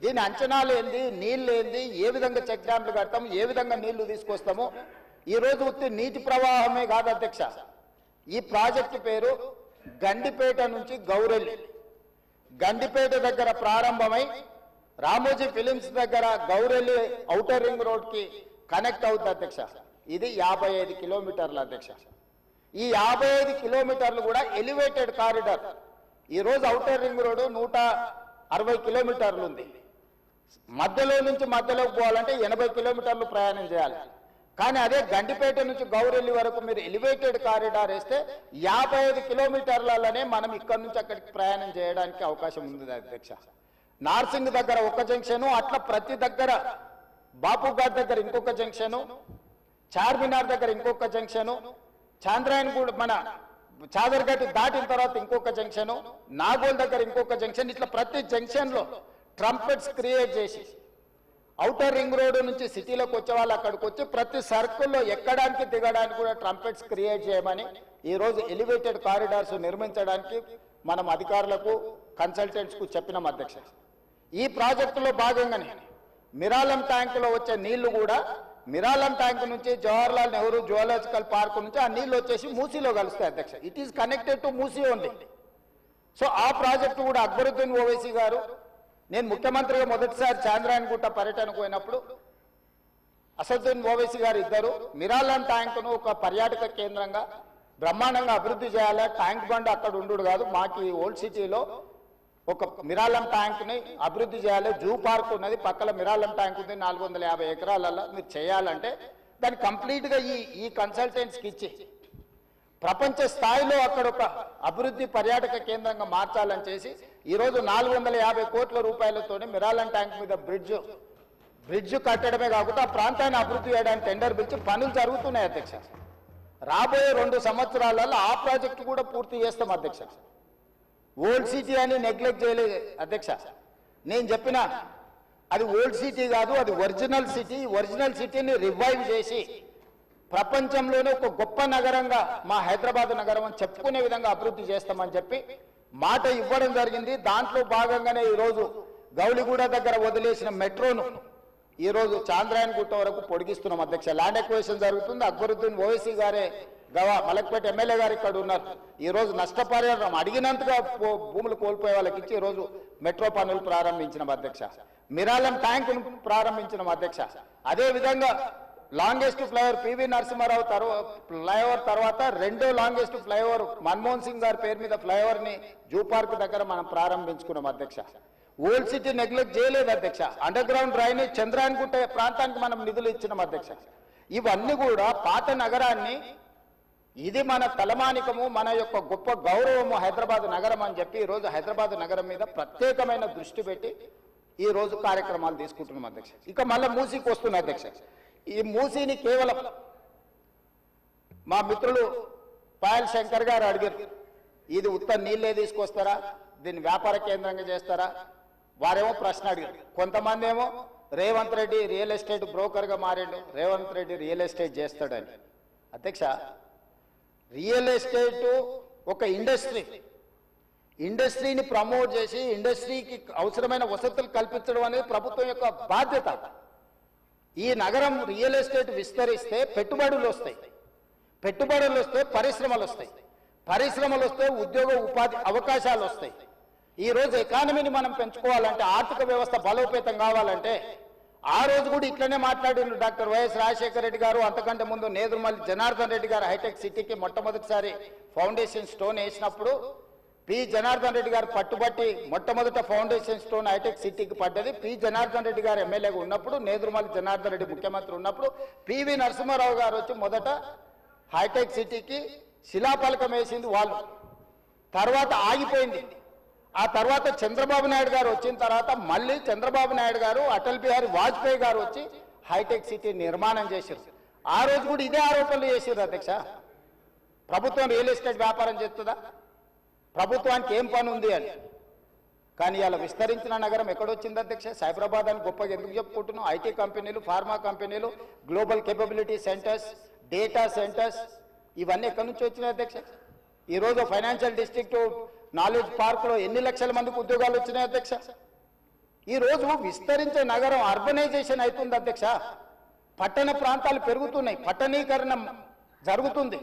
దీని అంచనాలు ఏంది, నీళ్ళు ఏంది, ఏ విధంగా చెక్ డ్యామ్లు కడతాము, ఏ విధంగా నీళ్లు తీసుకొస్తాము. ఈరోజు ఉత్తి నీటి ప్రవాహమే కాదు అధ్యక్ష, ఈ ప్రాజెక్టు పేరు గండిపేట నుంచి గౌరెల్లి, గండిపేట దగ్గర ప్రారంభమై రామోజీ ఫిలిమ్స్ దగ్గర గౌరెల్లి ఔటర్ రింగ్ రోడ్కి కనెక్ట్ అవుతుంది అధ్యక్ష. ఇది 55 కిలోమీటర్లు అధ్యక్ష. ఈ 55 కిలోమీటర్లు కూడా ఎలివేటెడ్ కారిడార్. ఈరోజు ఔటర్ రింగ్ రోడ్డు 160 కిలోమీటర్లు ఉంది. మధ్యలో నుంచి మధ్యలోకి పోవాలంటే 80 కిలోమీటర్లు ప్రయాణం చేయాలి. కానీ అదే గండిపేట నుంచి గౌరెల్లి వరకు మీరు ఎలివేటెడ్ కారిడార్ వేస్తే 55 కిలోమీటర్లలోనే మనం ఇక్కడ నుంచి అక్కడికి ప్రయాణం చేయడానికి అవకాశం ఉంది అధ్యక్ష. నార్సింగ్ దగ్గర ఒక జంక్షను, అట్లా ప్రతి దగ్గర బాపుఘాట్ దగ్గర ఇంకొక జంక్షను, చార్మినార్ దగ్గర ఇంకొక జంక్షను, చాంద్రాయన్ కూడా మన చాదర్గట్టి దాటిన తర్వాత ఇంకొక జంక్షను, నాగోల్ దగ్గర ఇంకొక జంక్షన్, ఇట్లా ప్రతి జంక్షన్లో ట్రంపెట్స్ క్రియేట్ చేసి ఔటర్ రింగ్ రోడ్డు నుంచి సిటీలోకి వచ్చే వాళ్ళు అక్కడికి వచ్చి ప్రతి సర్కిల్లో ఎక్కడానికి దిగడానికి కూడా ట్రంపెట్స్ క్రియేట్ చేయమని ఈరోజు ఎలివేటెడ్ కారిడార్స్ నిర్మించడానికి మనం అధికారులకు కన్సల్టెంట్స్కు చెప్పినాం అధ్యక్ష. ఈ ప్రాజెక్టులో భాగంగానే మిరాలం ట్యాంకులో వచ్చే నీళ్లు కూడా మిరాలం ట్యాంక్ నుంచి జవహర్లాల్ నెహ్రూ జువాలజికల్ పార్క్ నుంచి ఆ నీళ్లు వచ్చేసి మూసీలో కలుస్తాయి అధ్యక్ష. It is connected to Musi only. So ఆ ప్రాజెక్టు కూడా అక్బరుద్దీన్ ఓవైసీ గారు, నేను ముఖ్యమంత్రిగా మొదటిసారి చాంద్రాయన్ గుట్ట పర్యటనకు పోయినప్పుడు అసదుద్దీన్ ఓవైసీ గారు ఇద్దరు మిరాలం ట్యాంకును ఒక పర్యాటక కేంద్రంగా బ్రహ్మాండంగా అభివృద్ధి చేయాలి, ట్యాంక్ బండ్ అక్కడ ఉండు కాదు, మాకు ఓల్డ్ సిటీలో ఒక మిరాలం ట్యాంక్ని అభివృద్ధి చేయాలి, జూ పార్క్ ఉన్నది పక్కన మిరాలం ట్యాంక్ ఉంది 450 ఎకరాలలో, మీరు చేయాలంటే దాన్ని కంప్లీట్గా ఈ కన్సల్టెంట్స్కి ఇచ్చి ప్రపంచ స్థాయిలో అక్కడ ఒక అభివృద్ధి పర్యాటక కేంద్రంగా మార్చాలని చేసి ఈరోజు 450 కోట్ల రూపాయలతోనే మిరాలం ట్యాంక్ మీద బ్రిడ్జ్ కట్టడమే కాకుండా ఆ ప్రాంతాన్ని అభివృద్ధి చేయడానికి టెండర్ పిలిచి పనులు జరుగుతున్నాయి అధ్యక్ష. రాబోయే 2 సంవత్సరాలలో ఆ ప్రాజెక్టు కూడా పూర్తి చేస్తాం అధ్యక్ష. ఓల్డ్ సిటీ అని నెగ్లెక్ట్ చేయలేదు అధ్యక్ష. నేను చెప్పిన అది ఓల్డ్ సిటీ కాదు, అది ఒరిజినల్ సిటీ. ఒరిజినల్ సిటీని రివైవ్ చేసి ప్రపంచంలోనే ఒక గొప్ప నగరంగా మా హైదరాబాద్ నగరం అని చెప్పుకునే విధంగా అభివృద్ధి చేస్తామని చెప్పి మాట ఇవ్వడం జరిగింది. దాంట్లో భాగంగానే ఈరోజు గౌలిగూడ దగ్గర వదిలేసిన మెట్రోను ఈరోజు చాంద్రాయన్ గుట్ట వరకు పొడిగిస్తున్నాం అధ్యక్ష. ల్యాండ్ ఎక్వేషన్ జరుగుతుంది. అక్బరుద్దీన్ ఓవైసీ గారే మలక్పేట ఎమ్మెల్యే గారు ఇక్కడ ఉన్నారు. ఈరోజు నష్టపరిహారం అడిగినంతగా భూములు కోల్పోయే వాళ్ళకి ఇచ్చి ఈరోజు మెట్రో పనులు ప్రారంభించిన అధ్యక్ష. మిరాలం ట్యాంక్ ప్రారంభించిన అధ్యక్ష. అదేవిధంగా longest flyover PV Narasimha Rao flyover తర్వాత రెండో లాంగెస్ట్ ఫ్లైఓవర్ మన్మోహన్ సింగ్ గారి పేరు మీద ఫ్లైఓవర్ని జూ పార్క్ దగ్గర మనం ప్రారంభించుకున్నాం అధ్యక్ష. ఓల్డ్ సిటీ నెగ్లెక్ట్ చేయలేదు అధ్యక్ష. అండర్ గ్రౌండ్ డ్రైనేజ్ చంద్రాయన్ గుట్ట ప్రాంతానికి మనం నిధులు ఇచ్చినాం అధ్యక్ష. ఇవన్నీ కూడా పాత నగరాన్ని, ఇది మన తలమానికము, మన యొక్క గొప్ప గౌరవము హైదరాబాద్ నగరం అని చెప్పి ఈరోజు హైదరాబాద్ నగరం మీద ప్రత్యేకమైన దృష్టి పెట్టి ఈరోజు కార్యక్రమాలు తీసుకుంటున్నాం అధ్యక్ష. ఇక మళ్ళీ మూసీకి వస్తున్నాం అధ్యక్ష. ఈ మూసీని కేవలం మా మిత్రులు పాయల్ శంకర్ గారు అడిగారు, ఇది ఉత్త నీళ్ళే తీసుకొస్తారా, దీన్ని వ్యాపార కేంద్రంగా చేస్తారా? వారేమో ప్రశ్న అడిగారు. కొంతమంది ఏమో రేవంత్ రెడ్డి రియల్ ఎస్టేట్ బ్రోకర్గా మారాడు, రేవంత్ రెడ్డి రియల్ ఎస్టేట్ చేస్తాడని. అధ్యక్ష, రియల్ ఎస్టేట్ ఒక ఇండస్ట్రీని ప్రమోట్ చేసి ఇండస్ట్రీకి అవసరమైన వసతులు కల్పించడం అనేది ప్రభుత్వం యొక్క బాధ్యత. ఈ నగరం రియల్ ఎస్టేట్ విస్తరిస్తే పెట్టుబడులు వస్తాయి, పెట్టుబడులు వస్తే పరిశ్రమలు వస్తాయి, పరిశ్రమలు వస్తే ఉద్యోగ ఉపాధి అవకాశాలు వస్తాయి. ఈరోజు ఎకానమీని మనం పెంచుకోవాలంటే, ఆర్థిక వ్యవస్థ బలోపేతం కావాలంటే ఆ రోజు కూడా ఇట్లనే మాట్లాడిండు డాక్టర్ వైఎస్ రాజశేఖర రెడ్డి గారు. అంతకంటే ముందు నేదురుమల్లి జనార్దన్ రెడ్డి గారు హైటెక్ సిటీకి మొట్టమొదటిసారి ఫౌండేషన్ స్టోన్ వేసినప్పుడు పి జనార్దన్ రెడ్డి గారు పట్టుబట్టి మొట్టమొదట ఫౌండేషన్ స్టోన్ హైటెక్ సిటీకి పడ్డది. పి జనార్దన్ రెడ్డి గారు ఎమ్మెల్యేగా ఉన్నప్పుడు, నేదురుమల్లి జనార్దన్ రెడ్డి ముఖ్యమంత్రి ఉన్నప్పుడు పివి నరసింహారావు గారు వచ్చి మొదట హైటెక్ సిటీకి శిలాఫలకం వేసింది వాళ్ళు. తర్వాత ఆగిపోయింది. ఆ తర్వాత చంద్రబాబు నాయుడు గారు వచ్చిన తర్వాత మళ్ళీ చంద్రబాబు నాయుడు గారు, అటల్ బిహారీ వాజ్పేయి గారు వచ్చి హైటెక్ సిటీ నిర్మాణం చేశారు. ఆ రోజు కూడా ఇదే ఆరోపణలు చేశారు అధ్యక్ష. ప్రభుత్వం రియల్ ఎస్టేట్ వ్యాపారం చేస్తుందా, ప్రభుత్వానికి ఏం పని ఉంది అని. కానీ ఇలా విస్తరించిన నగరం ఎక్కడొచ్చింది అధ్యక్ష? సైబరాబాద్ అని గొప్పగా ఎందుకు చెప్పుకుంటున్నాం? ఐటీ కంపెనీలు, ఫార్మా కంపెనీలు, global capability centres, data centres ఇవన్నీ ఎక్కడి నుంచి వచ్చినాయి అధ్యక్ష? ఈరోజు ఫైనాన్షియల్ డిస్ట్రిక్ట్ నాలెడ్జ్ పార్క్లో ఎన్ని లక్షల మందికి ఉద్యోగాలు వచ్చినాయి అధ్యక్ష? ఈరోజు విస్తరించే నగరం అర్బనైజేషన్ అవుతుంది అధ్యక్ష. పట్టణ ప్రాంతాలు పెరుగుతున్నాయి, పట్టణీకరణ జరుగుతుంది.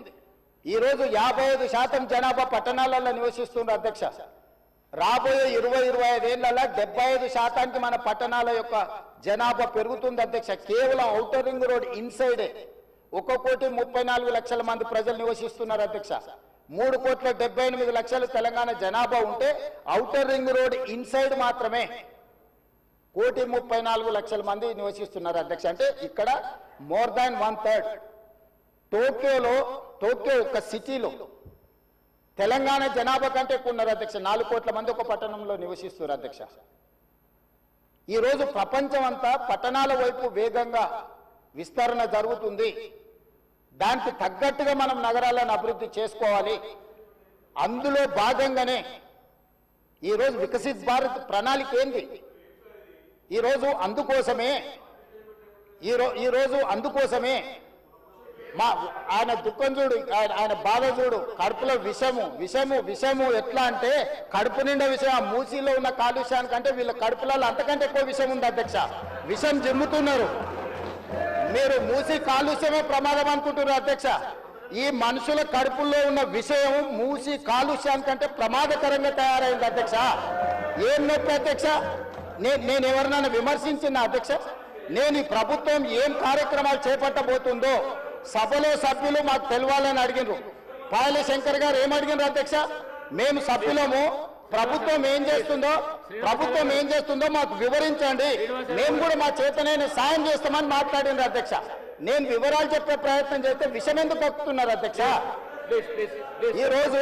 ఈరోజు 55% జనాభా పట్టణాలలో నివసిస్తున్నారు అధ్యక్ష. రాబోయే 20-25 ఏళ్లలో 75% మన పట్టణాల యొక్క జనాభా పెరుగుతుంది అధ్యక్ష. కేవలం ఔటర్ రింగ్ రోడ్ ఇన్సైడే 1,34,00,000 మంది ప్రజలు నివసిస్తున్నారు అధ్యక్ష. 3,78,00,000 తెలంగాణ జనాభా ఉంటే ఔటర్ రింగ్ రోడ్ ఇన్సైడ్ మాత్రమే 1,34,00,000 మంది నివసిస్తున్నారు అధ్యక్ష. అంటే ఇక్కడ మోర్ దాన్ 1/3. టోక్యో ఒక సిటీలో తెలంగాణ జనాభా కంటే ఎక్కువ ఉన్నారు అధ్యక్ష. 4 కోట్ల మంది ఒక పట్టణంలో నివసిస్తున్నారు అధ్యక్ష. ఈరోజు ప్రపంచం అంతా పట్టణాల వైపు వేగంగా విస్తరణ జరుగుతుంది. దానికి తగ్గట్టుగా మనం నగరాలను అభివృద్ధి చేసుకోవాలి. అందులో భాగంగానే ఈరోజు వికసిత్ భారత్ ప్రణాళిక ఏంది? ఈరోజు అందుకోసమే మా ఆయన దుఃఖం చూడు, ఆయన బాధ చూడు, కడుపులో విషము ఎట్లా అంటే కడుపు నిండా విషయం. ఆ మూసీలో ఉన్న కాలుష్యానికంటే వీళ్ళ కడుపులలో అంతకంటే ఎక్కువ విషయం ఉంది అధ్యక్ష. విషం జిమ్ముతున్నారు. మీరు మూసీ కాలుష్యమే ప్రమాదం అనుకుంటున్నారు అధ్యక్ష. ఈ మనుషుల కడుపుల్లో ఉన్న విషయం మూసీ కాలుష్యానికంటే ప్రమాదకరంగా తయారైంది అధ్యక్ష. ఏం నొప్పి అధ్యక్ష? నేను ఎవరినైనా విమర్శించిన అధ్యక్ష? నేను ఈ ప్రభుత్వం ఏం కార్యక్రమాలు చేపట్టబోతుందో సభలో సభ్యులు మాకు తెలవాలని అడిగినారు. పాయల శంకర్ గారు ఏమడిగినారు అధ్యక్ష? మేము సభ్యులము, ప్రభుత్వం ఏం చేస్తుందో మాకు వివరించండి, మేము కూడా మా చేతనైన సాయం చేస్తామని మాట్లాడినారు అధ్యక్ష. నేను వివరాలు చెప్పే ప్రయత్నం చేస్తే విషయం ఎందుకు కక్కుతున్నారు అధ్యక్ష? ఈరోజు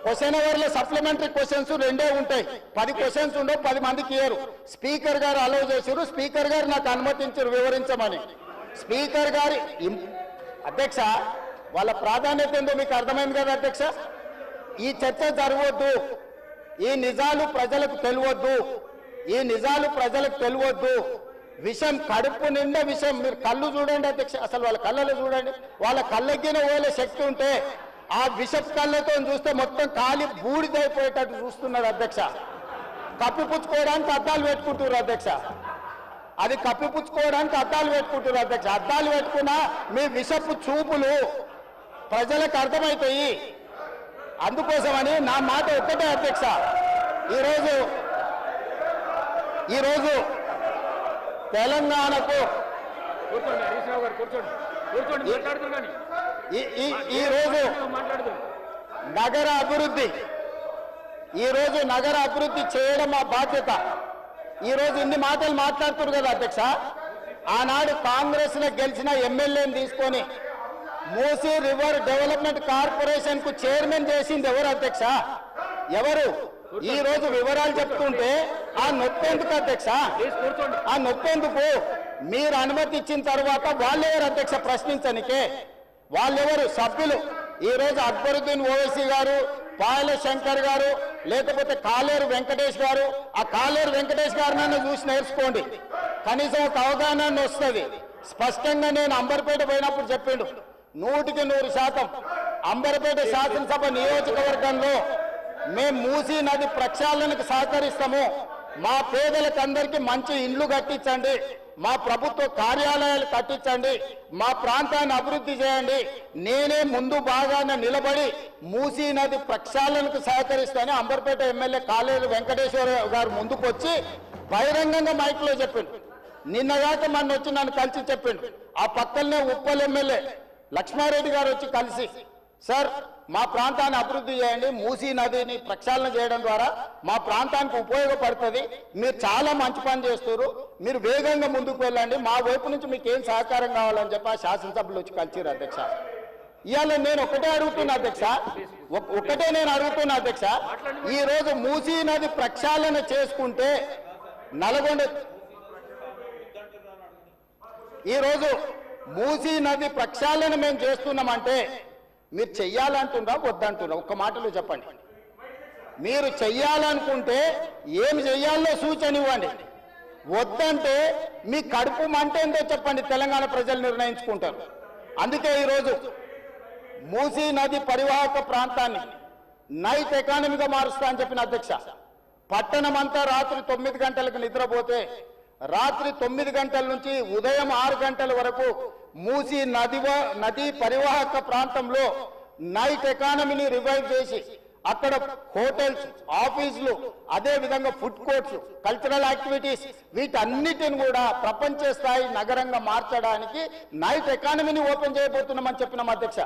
క్వశ్చన్ అవర్లో సప్లిమెంటరీ క్వశ్చన్స్ 2 ఉంటాయి. 10 క్వశ్చన్స్ ఉండవు, 10 మందికి ఇయ్యరు. స్పీకర్ గారు అలౌ చేశారు, స్పీకర్ గారు నాకు అనుమతించారు వివరించమని. స్పీకర్ గారి అధ్యక్ష వాళ్ళ ప్రాధాన్యత ఏందో మీకు అర్థమైంది కదా అధ్యక్ష? ఈ చర్చ జరగవద్దు, ఈ నిజాలు ప్రజలకు తెలియవద్దు. విషం కడుపు నిండా విషం. మీరు కళ్ళు చూడండి అధ్యక్ష, అసలు వాళ్ళ కళ్ళలో చూడండి. వాళ్ళ కళ్ళెక్కిన ఓలే శక్తి ఉంటే ఆ విషపు కళ్ళతో చూస్తే మొత్తం కాలి బూడిదైపోయేటట్టు చూస్తున్నారు అధ్యక్ష. కప్పిపుచ్చుకోవడానికి అద్దాలు పెట్టుకుంటున్నారు అధ్యక్ష. అది కప్పిపుచ్చుకోవడానికి అద్దాలు పెట్టుకుంటున్నారు అధ్యక్ష. అద్దాలు పెట్టుకున్నా మీ విషపు చూపులు ప్రజలకు అర్థమవుతాయి. అందుకోసమని నా మాట ఒక్కటే అధ్యక్ష. ఈరోజు తెలంగాణకు ఈరోజు నగర అభివృద్ధి చేయడం మా బాధ్యత. ఈరోజు ఇన్ని మాటలు మాట్లాడుతున్నారు కదా అధ్యక్ష. ఆనాడు కాంగ్రెస్ లో గెలిచిన ఎమ్మెల్యేని తీసుకొని మూసీ రివర్ డెవలప్మెంట్ కార్పొరేషన్ కు చైర్మన్ చేసింది ఎవరు అధ్యక్ష? ఎవరు? ఈ రోజు వివరాలు చెప్తుంటే ఆ నొప్పెందుకు అధ్యక్ష? ఆ నొప్పెందుకు? మీరు అనుమతి ఇచ్చిన తర్వాత వాళ్ళెవరు అధ్యక్ష ప్రశ్నించనికే? వాళ్ళెవరు సభ్యులు? ఈ రోజు అక్బరుద్దీన్ ఓవైసీ గారు, పాయల శంకర్ గారు, లేకపోతే కాలేరు వెంకటేష్ గారు. ఆ కాలేరు వెంకటేష్ గారినైనా చూసి నేర్చుకోండి, కనీసం ఒక అవగాహన వస్తుంది. స్పష్టంగా నేను అంబర్పేట పోయినప్పుడు చెప్పిండు, 100% అంబర్పేట శాసనసభ నియోజకవర్గంలో మేము మూసీ నది ప్రక్షాళనకు సహకరిస్తాము. మా పేదలకందరికీ మంచి ఇండ్లు కట్టించండి, మా ప్రభుత్వ కార్యాలయాలు కట్టించండి, మా ప్రాంతాన్ని అభివృద్ధి చేయండి. నేనే ముందు బాగానే నిలబడి మూసీ నది ప్రక్షాళనకు సహకరిస్తానని అంబర్పేట ఎమ్మెల్యే కాలేరు వెంకటేశ్వర గారు ముందుకు వచ్చి బహిరంగంగా మైక్లో చెప్పిండు. నిన్నగాక మొన్న వచ్చి నన్ను కలిసి చెప్పిండు. ఆ పక్కనే ఉప్పల్ ఎమ్మెల్యే లక్ష్మారెడ్డి గారు వచ్చి కలిసి, సార్ మా ప్రాంతాన్ని అభివృద్ధి చేయండి, మూసీ నదిని ప్రక్షాళన చేయడం ద్వారా మా ప్రాంతానికి ఉపయోగపడుతుంది, మీరు చాలా మంచి పని చేస్తారు, మీరు వేగంగా ముందుకు వెళ్ళండి, మా వైపు నుంచి మీకు ఏం సహకారం కావాలని చెప్పి ఆ శాసనసభ్యులు వచ్చి కలిసిరు అధ్యక్ష. ఇవాళ నేను ఒకటే అడుగుతున్నా అధ్యక్ష, ఈ రోజు మూసీ నది ప్రక్షాళన చేసుకుంటే ఈరోజు మూసీ నది ప్రక్షాళన మేము చేస్తున్నామంటే మీరు చెయ్యాలంటున్నా వద్దంటున్నా? ఒక్క మాటలో చెప్పండి. మీరు చెయ్యాలనుకుంటే ఏమి చెయ్యాలో సూచన ఇవ్వండి. వద్దంటే మీ కడుపు మంట ఏంటో చెప్పండి, తెలంగాణ ప్రజలు నిర్ణయించుకుంటారు. అందుకే ఈరోజు మూసీ నది పరివాహక ప్రాంతాన్ని నైట్ ఎకానమీగా మారుస్తా అని చెప్పిన అధ్యక్ష. పట్టణం అంతా రాత్రి 9 గంటలకు నిద్రపోతే రాత్రి 9 గంటల నుంచి ఉదయం 6 గంటల వరకు మూసీ నది పరివాహక ప్రాంతంలో నైట్ ఎకానమీని రివైవ్ చేసి అక్కడ హోటల్స్, ఆఫీసులు, అదే విధంగా ఫుడ్ కోర్ట్స్, కల్చరల్ యాక్టివిటీస్ వీటన్నిటిని కూడా ప్రపంచ స్థాయి నగరంగా మార్చడానికి నైట్ ఎకానమీని ఓపెన్ చేయబోతున్నామని చెప్పినాం అధ్యక్ష.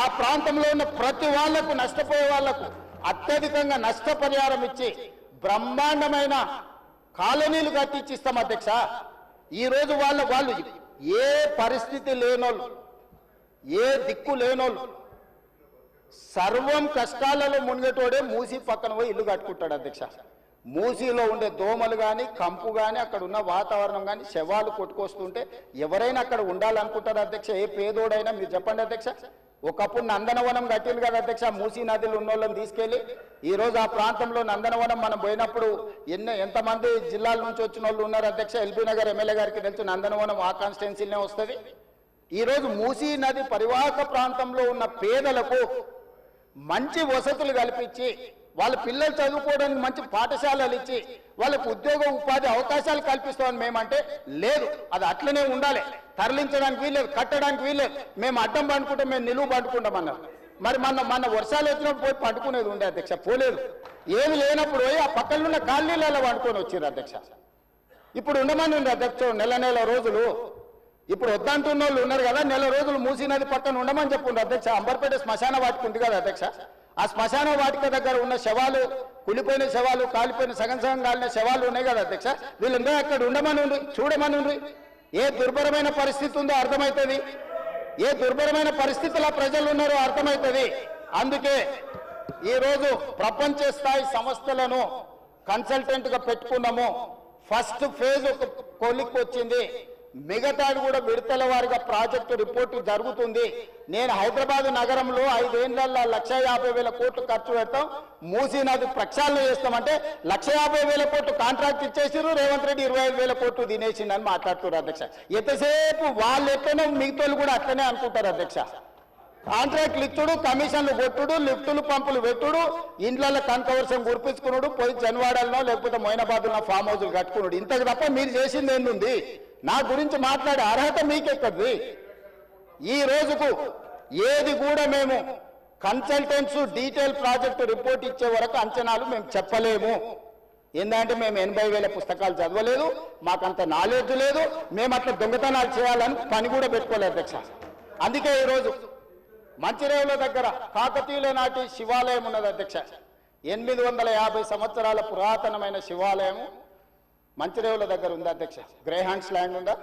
ఆ ప్రాంతంలో ఉన్న ప్రతి వాళ్లకు, నష్టపోయే వాళ్లకు అత్యధికంగా నష్టపరిహారం ఇచ్చి బ్రహ్మాండమైన కాలనీలు కట్టించిస్తాం అధ్యక్ష. ఈ రోజు వాళ్ళు ఏ పరిస్థితి లేనోళ్ళు, ఏ దిక్కు లేనోళ్ళు, సర్వం కష్టాలలో మునిగేటోడే మూసీ పక్కన పోయి ఇల్లు కట్టుకుంటాడు అధ్యక్ష. మూసీలో ఉండే దోమలు కానీ, కంపు కానీ, అక్కడ ఉన్న వాతావరణం కానీ, శవాలు కొట్టుకొస్తుంటే ఎవరైనా అక్కడ ఉండాలనుకుంటారు అధ్యక్ష. ఏ పేదోడైనా మీరు చెప్పండి అధ్యక్ష. ఒకప్పుడు నందనవనం కట్టింది కదా అధ్యక్ష, మూసీ నదిలో ఉన్న వాళ్ళని తీసుకెళ్లి. ఈ రోజు ఆ ప్రాంతంలో నందనవనం మనం పోయినప్పుడు ఎంతమంది జిల్లాల నుంచి వచ్చిన వాళ్ళు ఉన్నారు అధ్యక్ష. ఎల్బీ నగర్ ఎమ్మెల్యే గారికి తెలుసు, నందనవనం ఆ కాన్స్టిట్యున్సీలోనే వస్తుంది. ఈ రోజు మూసీ నది పరివాహక ప్రాంతంలో ఉన్న పేదలకు మంచి వసతులు కల్పించి, వాళ్ళ పిల్లలు చదువుకోవడానికి మంచి పాఠశాలలు ఇచ్చి, వాళ్ళకు ఉద్యోగ ఉపాధి అవకాశాలు కల్పిస్తామని మేమంటే లేదు, అది అట్లనే ఉండాలి, తరలించడానికి వీల్లేదు, కట్టడానికి వీల్లేదు, మేము అడ్డం పండుకుంటే మేము నిలువు పండుకుంటామన్నారు. మరి మన వర్షాలు వచ్చినప్పుడు పోయి పండుకునేది ఉండే అధ్యక్ష, పోలేదు. ఏమి లేనప్పుడు పోయి ఆ పక్కన ఉన్న కాలనీలలో పండుకొని వచ్చారు అధ్యక్ష. ఇప్పుడు ఉండమని ఉంది అధ్యక్ష నెల రోజులు. ఇప్పుడు వద్దంటున్న వాళ్ళు ఉన్నారు కదా, నెల రోజులు మూసీ నది పక్కన ఉండమని చెప్పుండ్రు అధ్యక్ష. అంబర్పేట శ్మశాన వాటిక ఉంది కదా అధ్యక్ష, ఆ శ్మశాన వాటిక దగ్గర ఉన్న శవాలు, కులిపోయిన శవాలు, కాలిపోయిన సగం కాలిన శవాలు ఉన్నాయి కదా అధ్యక్ష, వీళ్ళందరూ అక్కడ ఉండమని ఉండి, చూడమని ఉండి. ఏ దుర్భరమైన పరిస్థితి ఉందో అర్థమవుతుంది, ఏ దుర్భరమైన పరిస్థితుల్లో ప్రజలు ఉన్నారో అర్థమవుతుంది. అందుకే ఈరోజు ప్రపంచ స్థాయి సంస్థలను కన్సల్టెంట్గా పెట్టుకున్నాము. ఫస్ట్ ఫేజ్ ఒక కొలిక్కి వచ్చింది, మిగతాది కూడా విడతల వారిగా ప్రాజెక్టు రిపోర్టు జరుగుతుంది. నేను హైదరాబాద్ నగరంలో 5 ఏళ్లలో 1,50,000 కోట్లు ఖర్చు పెడతాం, మూసీ నది ప్రక్షాళన చేస్తామంటే 1,50,000 కోట్లు కాంట్రాక్ట్ ఇచ్చేసారు, రేవంత్ రెడ్డి 25,000 కోట్లు తినేసిందని మాట్లాడుతున్నారు అధ్యక్ష. ఎంతసేపు వాళ్ళు ఎట్లనో మిగతాలు కూడా అట్లనే అనుకుంటారు అధ్యక్ష. కాంట్రాక్ట్లు ఇచ్చుడు, కమిషన్లు కొట్టుడు, లిఫ్టులు పంపులు పెట్టుడు, ఇండ్లలో కనకవర్షం కురిపించుకున్నాడు, పోయి జన్వాడల్లో లేకపోతే మొయినాబాద్లో ఫామ్ హౌస్లు కట్టుకున్నాడు. ఇంతకు తప్ప మీరు చేసింది ఏంది? నా గురించి మాట్లాడే అర్హత మీకెక్కడిది? ఈ రోజుకు ఏది కూడా మేము కన్సల్టెంట్స్ డీటెయిల్ ప్రాజెక్టు రిపోర్ట్ ఇచ్చే వరకు అంచనాలు మేము చెప్పలేము. ఏంటంటే మేము 80,000 పుస్తకాలు చదవలేదు, మాకంత నాలెడ్జ్ లేదు, మేము అట్లా దొంగతనాలు చేయాలని పని కూడా పెట్టుకోలేదు అధ్యక్ష. అందుకే ఈరోజు మంచిరేవుల దగ్గర కాకతీయుల నాటి శివాలయం ఉన్నది అధ్యక్ష. 850 సంవత్సరాల పురాతనమైన శివాలయము మంచిరేవుల దగ్గర ఉంది అధ్యక్ష. గ్రేహాండ్స్ ల్యాండ్ ఉందా,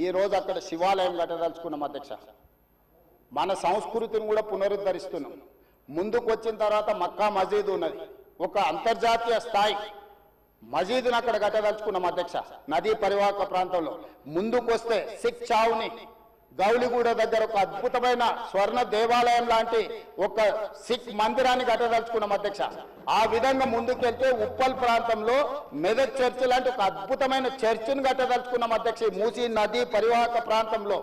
ఈ రోజు అక్కడ శివాలయం కట్టదలుచుకున్నాం అధ్యక్ష. మన సంస్కృతిని కూడా పునరుద్ధరిస్తున్నాం. ముందుకు వచ్చిన తర్వాత మక్కా మసీదు ఉన్నది, ఒక అంతర్జాతీయ స్థాయి మసీదును అక్కడ కట్టదలుచుకున్నాం అధ్యక్ష. నదీ పరివాహక ప్రాంతంలో ముందుకు వస్తే సిక్ చావుని గౌలిగూడ దగ్గర ఒక అద్భుతమైన స్వర్ణ దేవాలయం లాంటి ఒక సిక్ మందిరాన్ని కట్టదలుచుకున్నాం అధ్యక్ష. ఆ విధంగా ముందుకెళ్తే ఉప్పల్ ప్రాంతంలో మెదక్ చర్చ్ లాంటి ఒక అద్భుతమైన చర్చిని కట్టదలుచుకున్నాం అధ్యక్ష. మూసీ నది పరివాహక ప్రాంతంలో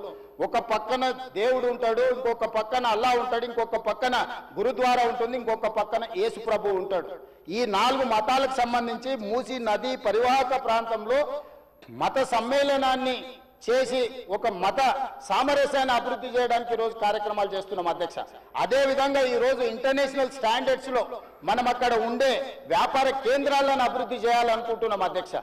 ఒక పక్కన దేవుడు ఉంటాడు, ఇంకొక పక్కన అల్లా ఉంటాడు, ఇంకొక పక్కన గురుద్వారా ఉంటుంది, ఇంకొక పక్కన యేసు ప్రభు ఉంటాడు. ఈ 4 మతాలకు సంబంధించి మూసీ నది పరివాహక ప్రాంతంలో మత సమ్మేళనాన్ని చేసి ఒక మత సామరస్యాన్ని అభివృద్ధి చేయడానికి ఈరోజు కార్యక్రమాలు చేస్తున్నాం అధ్యక్ష. అదేవిధంగా ఈరోజు ఇంటర్నేషనల్ స్టాండర్డ్స్ లో మనం అక్కడ ఉండే వ్యాపార కేంద్రాలను అభివృద్ధి చేయాలనుకుంటున్నాం అధ్యక్ష.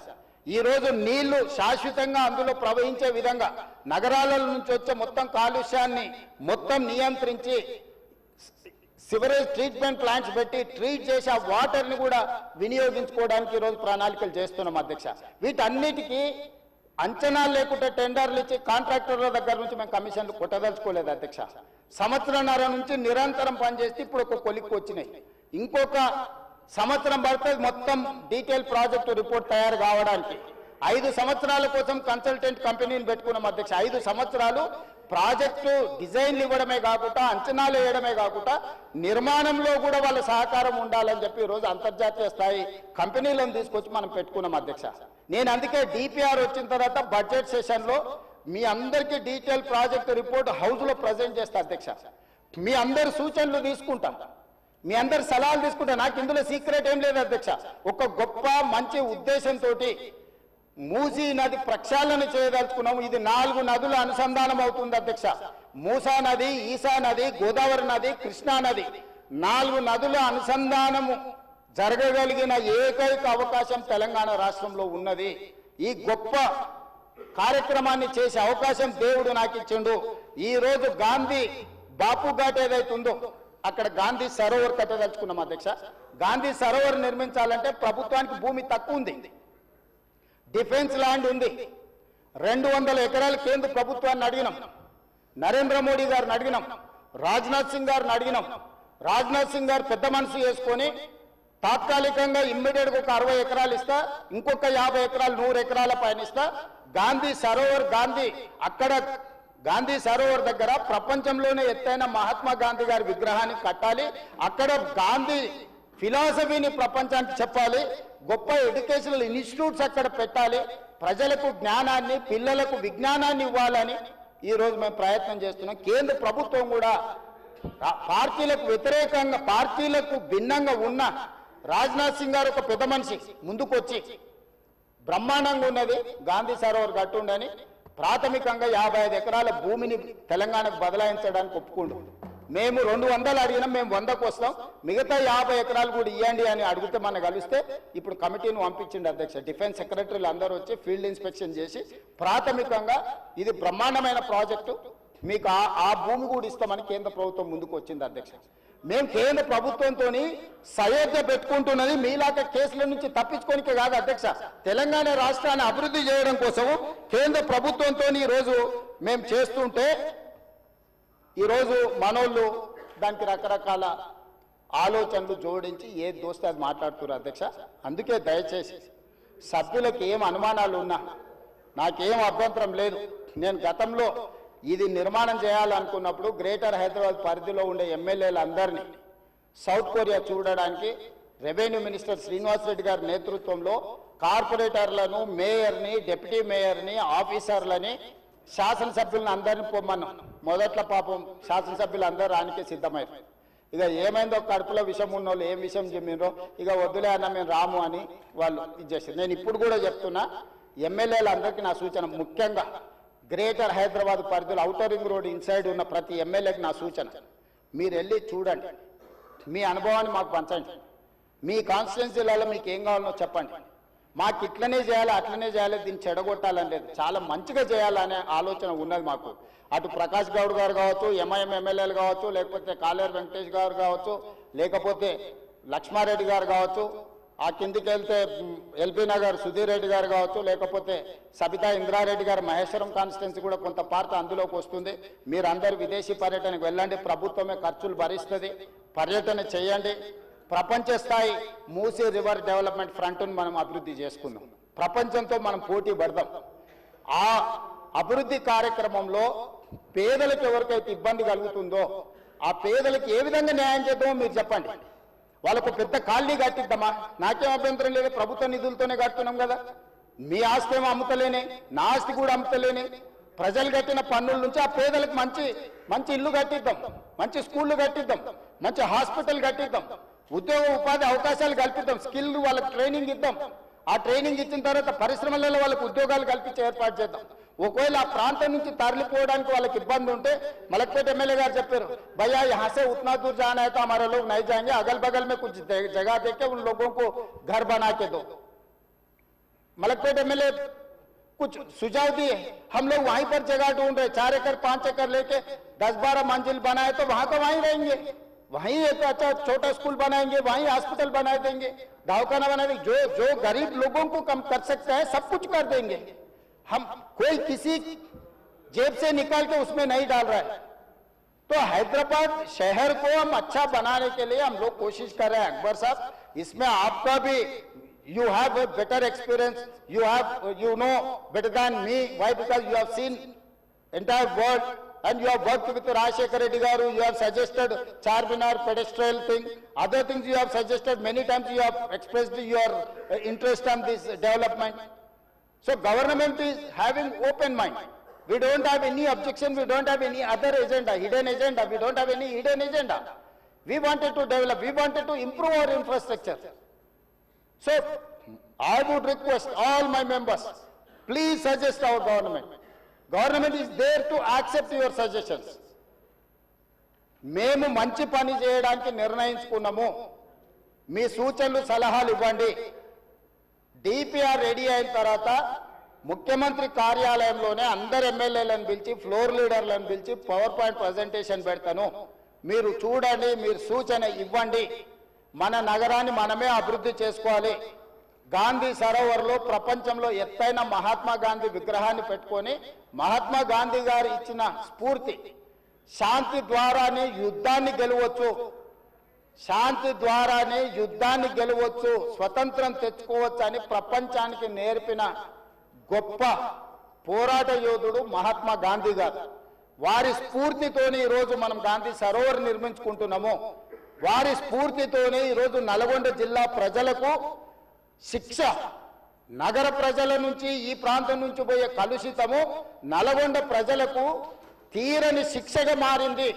ఈ రోజు నీళ్లు శాశ్వతంగా అందులో ప్రవహించే విధంగా నగరాల నుంచి వచ్చే మొత్తం కాలుష్యాన్ని మొత్తం నియంత్రించి సివరేజ్ ట్రీట్మెంట్ ప్లాంట్స్ పెట్టి ట్రీట్ చేసి ఆ వాటర్ని కూడా వినియోగించుకోవడానికి ఈరోజు ప్రణాళికలు చేస్తున్నాం అధ్యక్ష. వీటన్నిటికీ అంచనాలు లేకుండా టెండర్లు ఇచ్చి కాంట్రాక్టర్ల దగ్గర నుంచి మేము కమిషన్లు కొట్టదలుచుకోలేదు అధ్యక్ష. సంవత్సరంన్నర నుంచి నిరంతరం పనిచేస్తే ఇప్పుడు ఒక కొలిక్కి వచ్చినాయి. ఇంకొక సంవత్సరం పడుతుంది మొత్తం డీటెయిల్ ప్రాజెక్టు రిపోర్ట్ తయారు కావడానికి. 5 సంవత్సరాల కోసం కన్సల్టెంట్ కంపెనీని పెట్టుకున్నాం అధ్యక్ష. 5 సంవత్సరాలు ప్రాజెక్టు డిజైన్లు ఇవ్వడమే కాకుండా, అంచనాలు వేయడమే కాకుండా, నిర్మాణంలో కూడా వాళ్ళ సహకారం ఉండాలని చెప్పి ఈరోజు అంతర్జాతీయ స్థాయి కంపెనీలను తీసుకొచ్చి మనం పెట్టుకున్నాం అధ్యక్ష. నేను అందుకే డిపిఆర్ వచ్చిన తర్వాత బడ్జెట్ సెషన్లో మీ అందరికీ డీటెయిల్ ప్రాజెక్ట్ రిపోర్ట్ హౌస్లో ప్రజెంట్ చేస్తా అధ్యక్ష. మీ అందరి సూచనలు తీసుకుంటాం, మీ అందరి సలహాలు తీసుకుంటా. నాకు ఇందులో సీక్రెట్ ఏం లేదు అధ్యక్ష. ఒక గొప్ప మంచి ఉద్దేశంతో మూసీ నది ప్రక్షాళన చేయదలుచుకున్నాము. ఇది 4 నదుల అనుసంధానం అవుతుంది అధ్యక్ష. మూసా నది, ఈసా నది, గోదావరి నది, కృష్ణా నది, 4 నదుల అనుసంధానము జరగగలిగిన ఏకైక అవకాశం తెలంగాణ రాష్ట్రంలో ఉన్నది. ఈ గొప్ప కార్యక్రమాన్ని చేసే అవకాశం దేవుడు నాకు ఇచ్చిండు. ఈ రోజు గాంధీ బాపు ఘాట్ ఏదైతుందో అక్కడ గాంధీ సరోవర్ కట్టదలుచుకున్నాం అధ్యక్ష. గాంధీ సరోవర్ నిర్మించాలంటే ప్రభుత్వానికి భూమి తక్కువ ఉంది, డిఫెన్స్ ల్యాండ్ ఉంది. 200 ఎకరాలు కేంద్ర ప్రభుత్వాన్ని అడిగినాం, నరేంద్ర మోడీ గారిని అడిగినాం, రాజ్నాథ్ సింగ్ గారిని అడిగినాం. రాజ్నాథ్ సింగ్ గారు పెద్ద మనసు చేసుకొని తాత్కాలికంగా ఇమ్మీడియట్ గా ఒక 60 ఎకరాలు ఇస్తా, ఇంకొక 50 ఎకరాలు 100 ఎకరాల పైన ఇస్తా. గాంధీ సరోవర్, అక్కడ గాంధీ సరోవర్ దగ్గర ప్రపంచంలోనే ఎత్తైన మహాత్మా గాంధీ గారి విగ్రహాన్ని కట్టాలి. అక్కడ గాంధీ ఫిలాసఫీని ప్రపంచానికి చెప్పాలి. గొప్ప ఎడ్యుకేషనల్ ఇన్స్టిట్యూట్స్ అక్కడ పెట్టాలి. ప్రజలకు జ్ఞానాన్ని, పిల్లలకు విజ్ఞానాన్ని ఇవ్వాలని ఈ రోజు మేము ప్రయత్నం చేస్తున్నాం. కేంద్ర ప్రభుత్వం కూడా పార్టీలకు వ్యతిరేకంగా, పార్టీలకు భిన్నంగా ఉన్న రాజ్నాథ్ సింగ్ గారు ఒక పెద్ద మనిషి ముందుకొచ్చి బ్రహ్మాండంగా ఉన్నది గాంధీ సరోవర్ కట్టుండని ప్రాథమికంగా 55 ఎకరాల భూమిని తెలంగాణకు బదలాయించడానికి ఒప్పుకుండు. మేము 200 అడిగినాం, మేము 100కు వస్తాం, మిగతా 50 ఎకరాలు కూడా ఇవ్వండి అని అడిగితే మన కలిస్తే ఇప్పుడు కమిటీని పంపించింది అధ్యక్ష. డిఫెన్స్ సెక్రటరీలు అందరూ వచ్చి ఫీల్డ్ ఇన్స్పెక్షన్ చేసి ప్రాథమికంగా ఇది బ్రహ్మాండమైన ప్రాజెక్టు, మీకు ఆ భూమి కూడా ఇస్తామని కేంద్ర ప్రభుత్వం ముందుకు వచ్చింది అధ్యక్ష. మేము కేంద్ర ప్రభుత్వంతో సయోధ్య పెట్టుకుంటున్నది మీలాగా కేసుల నుంచి తప్పించుకోనికే కాదు అధ్యక్ష, తెలంగాణ రాష్ట్రాన్ని అభివృద్ధి చేయడం కోసం కేంద్ర ప్రభుత్వంతో ఈరోజు మేము చేస్తుంటే ఈరోజు మనోళ్ళు దానికి రకరకాల ఆలోచనలు జోడించి ఏది దోస్తే అది మాట్లాడుతున్నారు అధ్యక్ష. అందుకే దయచేసి సభ్యులకు ఏం అనుమానాలు ఉన్నా నాకేం అభ్యంతరం లేదు. నేను గతంలో ఇది నిర్మాణం చేయాలనుకున్నప్పుడు గ్రేటర్ హైదరాబాద్ పరిధిలో ఉండే ఎమ్మెల్యేలందరినీ సౌత్ కొరియా చూడడానికి రెవెన్యూ మినిస్టర్ శ్రీనివాస్ రెడ్డి గారి నేతృత్వంలో కార్పొరేటర్లను, మేయర్ని, డిప్యూటీ మేయర్ని, ఆఫీసర్లని, శాసనసభ్యులను అందరినీ పొమ్మన్నాం. మొదట్లో పాపం శాసనసభ్యులు అందరూ రానికే సిద్ధమయ్యారు. ఇక ఏమైందో కడుపులో విషం ఉన్నోళ్ళు ఏం విషయం చెప్పినరో ఇక వద్దులే అన్న మేము రాము అని వాళ్ళు ఇచ్చేసారు. నేను ఇప్పుడు కూడా చెప్తున్నా, ఎమ్మెల్యేలందరికీ నా సూచన, ముఖ్యంగా గ్రేటర్ హైదరాబాద్ పరిధిలో ఔటర్ రింగ్ రోడ్ ఇన్సైడ్ ఉన్న ప్రతి ఎమ్మెల్యేకి నా సూచన, మీరు వెళ్ళి చూడండి, మీ అనుభవాన్ని మాకు పంచండి, మీ కాన్స్టిట్యున్సీలలో మీకు ఏం కావాలో చెప్పండి. మాకు ఇట్లనే చేయాలి, అట్లనే చేయాలి, దీన్ని చెడగొట్టాలని లేదు, చాలా మంచిగా చేయాలనే ఆలోచన ఉన్నది మాకు. అటు ప్రకాష్ గౌడ్ గారు కావచ్చు, ఎంఐఎం ఎమ్మెల్యేలు కావచ్చు, లేకపోతే కాలేరు వెంకటేష్ గారు కావచ్చు, లేకపోతే లక్ష్మారెడ్డి గారు కావచ్చు, ఆ కిందికి వెళ్తే ఎల్బీ నగర్ సుధీర్ రెడ్డి గారు కావచ్చు, లేకపోతే సబితా ఇంద్రారెడ్డి గారు మహేశ్వరం కాన్స్టిట్యున్సీ కూడా కొంత పార్ట్ అందులోకి వస్తుంది. మీరందరూ విదేశీ పర్యటనకు వెళ్ళండి, ప్రభుత్వమే ఖర్చులు భరిస్తుంది, పర్యటన చేయండి. ప్రపంచ స్థాయి మూసీ రివర్ డెవలప్మెంట్ ఫ్రంట్ను మనం అభివృద్ధి చేసుకుందాం, ప్రపంచంతో మనం పోటీ పడదాం. ఆ అభివృద్ధి కార్యక్రమంలో పేదలకు ఎవరికైతే ఇబ్బంది కలుగుతుందో ఆ పేదలకు ఏ విధంగా న్యాయం చేద్దామో మీరు చెప్పండి. వాళ్ళకు పెద్ద కాలనీ కట్టిద్దామా? నాకేం అభ్యంతరం లేదు, ప్రభుత్వ నిధులతోనే కడుతున్నాం కదా. మీ ఆస్తి ఏమో అమ్ముతలేనే, నా ఆస్తి కూడా అమ్ముతలేనే. ప్రజలు కట్టిన పన్నుల నుంచి ఆ పేదలకు మంచి మంచి ఇల్లు కట్టిద్దాం, మంచి స్కూళ్ళు కట్టిద్దాం, మంచి హాస్పిటల్ కట్టిద్దాం, ఉద్యోగ ఉపాధి అవకాశాలు కల్పిద్దాం, స్కిల్ వాళ్ళకి ట్రైనింగ్ ఇద్దాం. ఆ ట్రైనింగ్ ఇచ్చిన తర్వాత పరిశ్రమలలో వాళ్ళకి ఉద్యోగాలు కల్పించి ఏర్పాటు చేద్దాం. ఒకవేళ ఆ ప్రాంతం నుంచి తరలిపోవడానికి వాళ్ళకి ఇబ్బంది ఉంటే, మలక్పేట ఎమ్మెల్యే గారు చెప్పారు, भैया यहाँ से उतना दूर जाना है तो हमारे लोग नहीं जाएंगे, अगल बगल में कुछ जगह देके उन लोगों को घर बना के दो. मलकपेट एमएलए कुछ सुझाव दिए, हम लोग वहीं पर जगह ढूंढ रहे, 4 एकड़ 5 एकड़ लेके 10-12 मंजिल बनाए तो वहां तो वहीं रहेंगे, वहीं एक अच्छा छोटा स्कूल बनाएंगे, वहीं हॉस्पिटल बना देंगे, दवाखाना बना देंगे. जो गरीब लोगों को कम कर सकते हैं सब कुछ कर देंगे. हम कोई किसी जेब से निकाल के उसमें नहीं डाल रहा है. तो हैदराबाद शहर को हम अच्छा बनाने के लिए हम लोग कोशिश कर रहे हैं. अकबर साहब, इसमें आपका भी You have a better experience. You know better than me. Why? Because you have seen entire world and you have worked with Rajshekar Reddy garu. You have suggested Charminar pedestrian thing. Other things you have suggested many times. You have expressed your interest on this development. So government is having open mind. We don't have any objection. We don't have any other agenda, hidden agenda. We don't have any hidden agenda. We wanted to develop. We wanted to improve our infrastructure. So I would request all my members, please suggest our government. Government is there to accept your suggestions. మేము మంచి పని చేయడానికి నిర్ణయించుకున్నాము. మీ సూచనలు సలహాలు ఇవ్వండి. డిపిఆర్ రెడీ అయిన తర్వాత ముఖ్యమంత్రి కార్యాలయంలోనే అందరు ఎమ్మెల్యేలను పిలిచి ఫ్లోర్ లీడర్లను పిలిచి పవర్ పాయింట్ ప్రజెంటేషన్ పెడతాను. మీరు చూడండి, మీరు సూచన ఇవ్వండి. మన నగరాన్ని మనమే అభివృద్ధి చేసుకోవాలి. గాంధీ సరోవర్లో ప్రపంచంలో ఎత్తైన మహాత్మా గాంధీ విగ్రహాన్ని పెట్టుకొని మహాత్మా గాంధీ గారు ఇచ్చిన స్ఫూర్తి, శాంతి ద్వారానే యుద్ధాన్ని గెలవచ్చు, శాంతి ద్వారానే యుద్ధాన్ని గెలవచ్చు, స్వతంత్రం తెచ్చుకోవచ్చు అని ప్రపంచానికి నేర్పిన గొప్ప పోరాట యోధుడు మహాత్మా గాంధీ గారు. వారి స్ఫూర్తితోనే ఈరోజు మనం గాంధీ సరోవర్ నిర్మించుకుంటున్నాము. వారి స్ఫూర్తితోనే ఈరోజు నల్గొండ జిల్లా ప్రజలకు శిక్ష, నగర ప్రజల నుంచి ఈ ప్రాంతం నుంచి పోయే కలుషితము నల్గొండ ప్రజలకు తీరని శిక్షగా మారింది.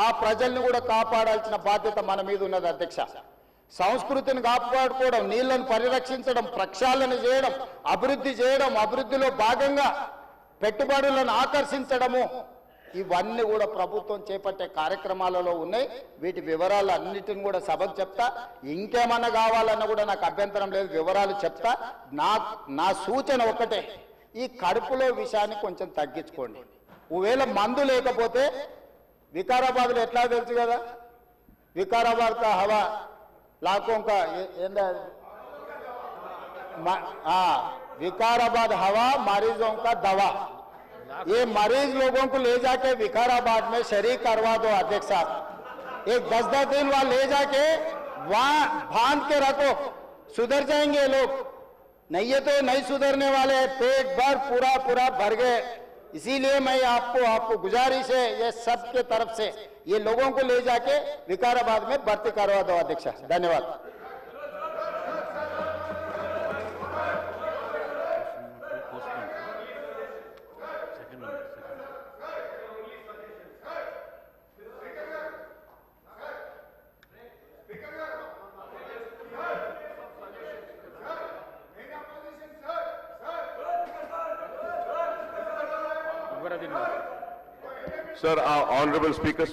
ఆ ప్రజల్ని కూడా కాపాడాల్సిన బాధ్యత మన మీద ఉన్నది అధ్యక్ష. సంస్కృతిని కాపాడుకోవడం, నీళ్లను పరిరక్షించడం, ప్రక్షాళన చేయడం, అభివృద్ధి చేయడం, అభివృద్ధిలో భాగంగా పెట్టుబడులను ఆకర్షించడము, ఇవన్నీ కూడా ప్రభుత్వం చేపట్టే కార్యక్రమాలలో ఉన్నాయి. వీటి వివరాలు అన్నిటిని కూడా సభకు చెప్తా. ఇంకేమన్నా కావాలన్నా కూడా నాకు అభ్యంతరం లేదు, వివరాలు చెప్తా. నా సూచన ఒకటే, ఈ కడుపులో విషయాన్ని కొంచెం తగ్గించుకోండి. ఒకవేళ మందు లేకపోతే వికారాబాద్లో ఎట్లా తెలుసు కదా, వికారాబాద్ కా హవా लाखों का विकाराबाद हवा मरीजों का दवा। ये मरीज लोगों को ले जाके विकाराबाद में शरीक करवा दो अध्यक्ष साहब। एक 10-10 दिन वहां ले जाके वहां बांध के रखो, सुधर जाएंगे लोग। नहीं ये तो नहीं सुधरने वाले, पेट भर पूरा भर गए। इसीलिए मैं आपको गुजारिश है ये सबके तरफ से, ये लोगों को ले जाके विकाराबाद में भर्ती करवा दो अध्यक्ष। धन्यवाद। सर, ऑनरेबल स्पीकर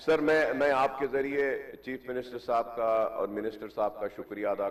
सर, मैं आपके जरिए चीफ मिनिस्टर साहब का और मिनिस्टर साहब का शुक्रिया अदा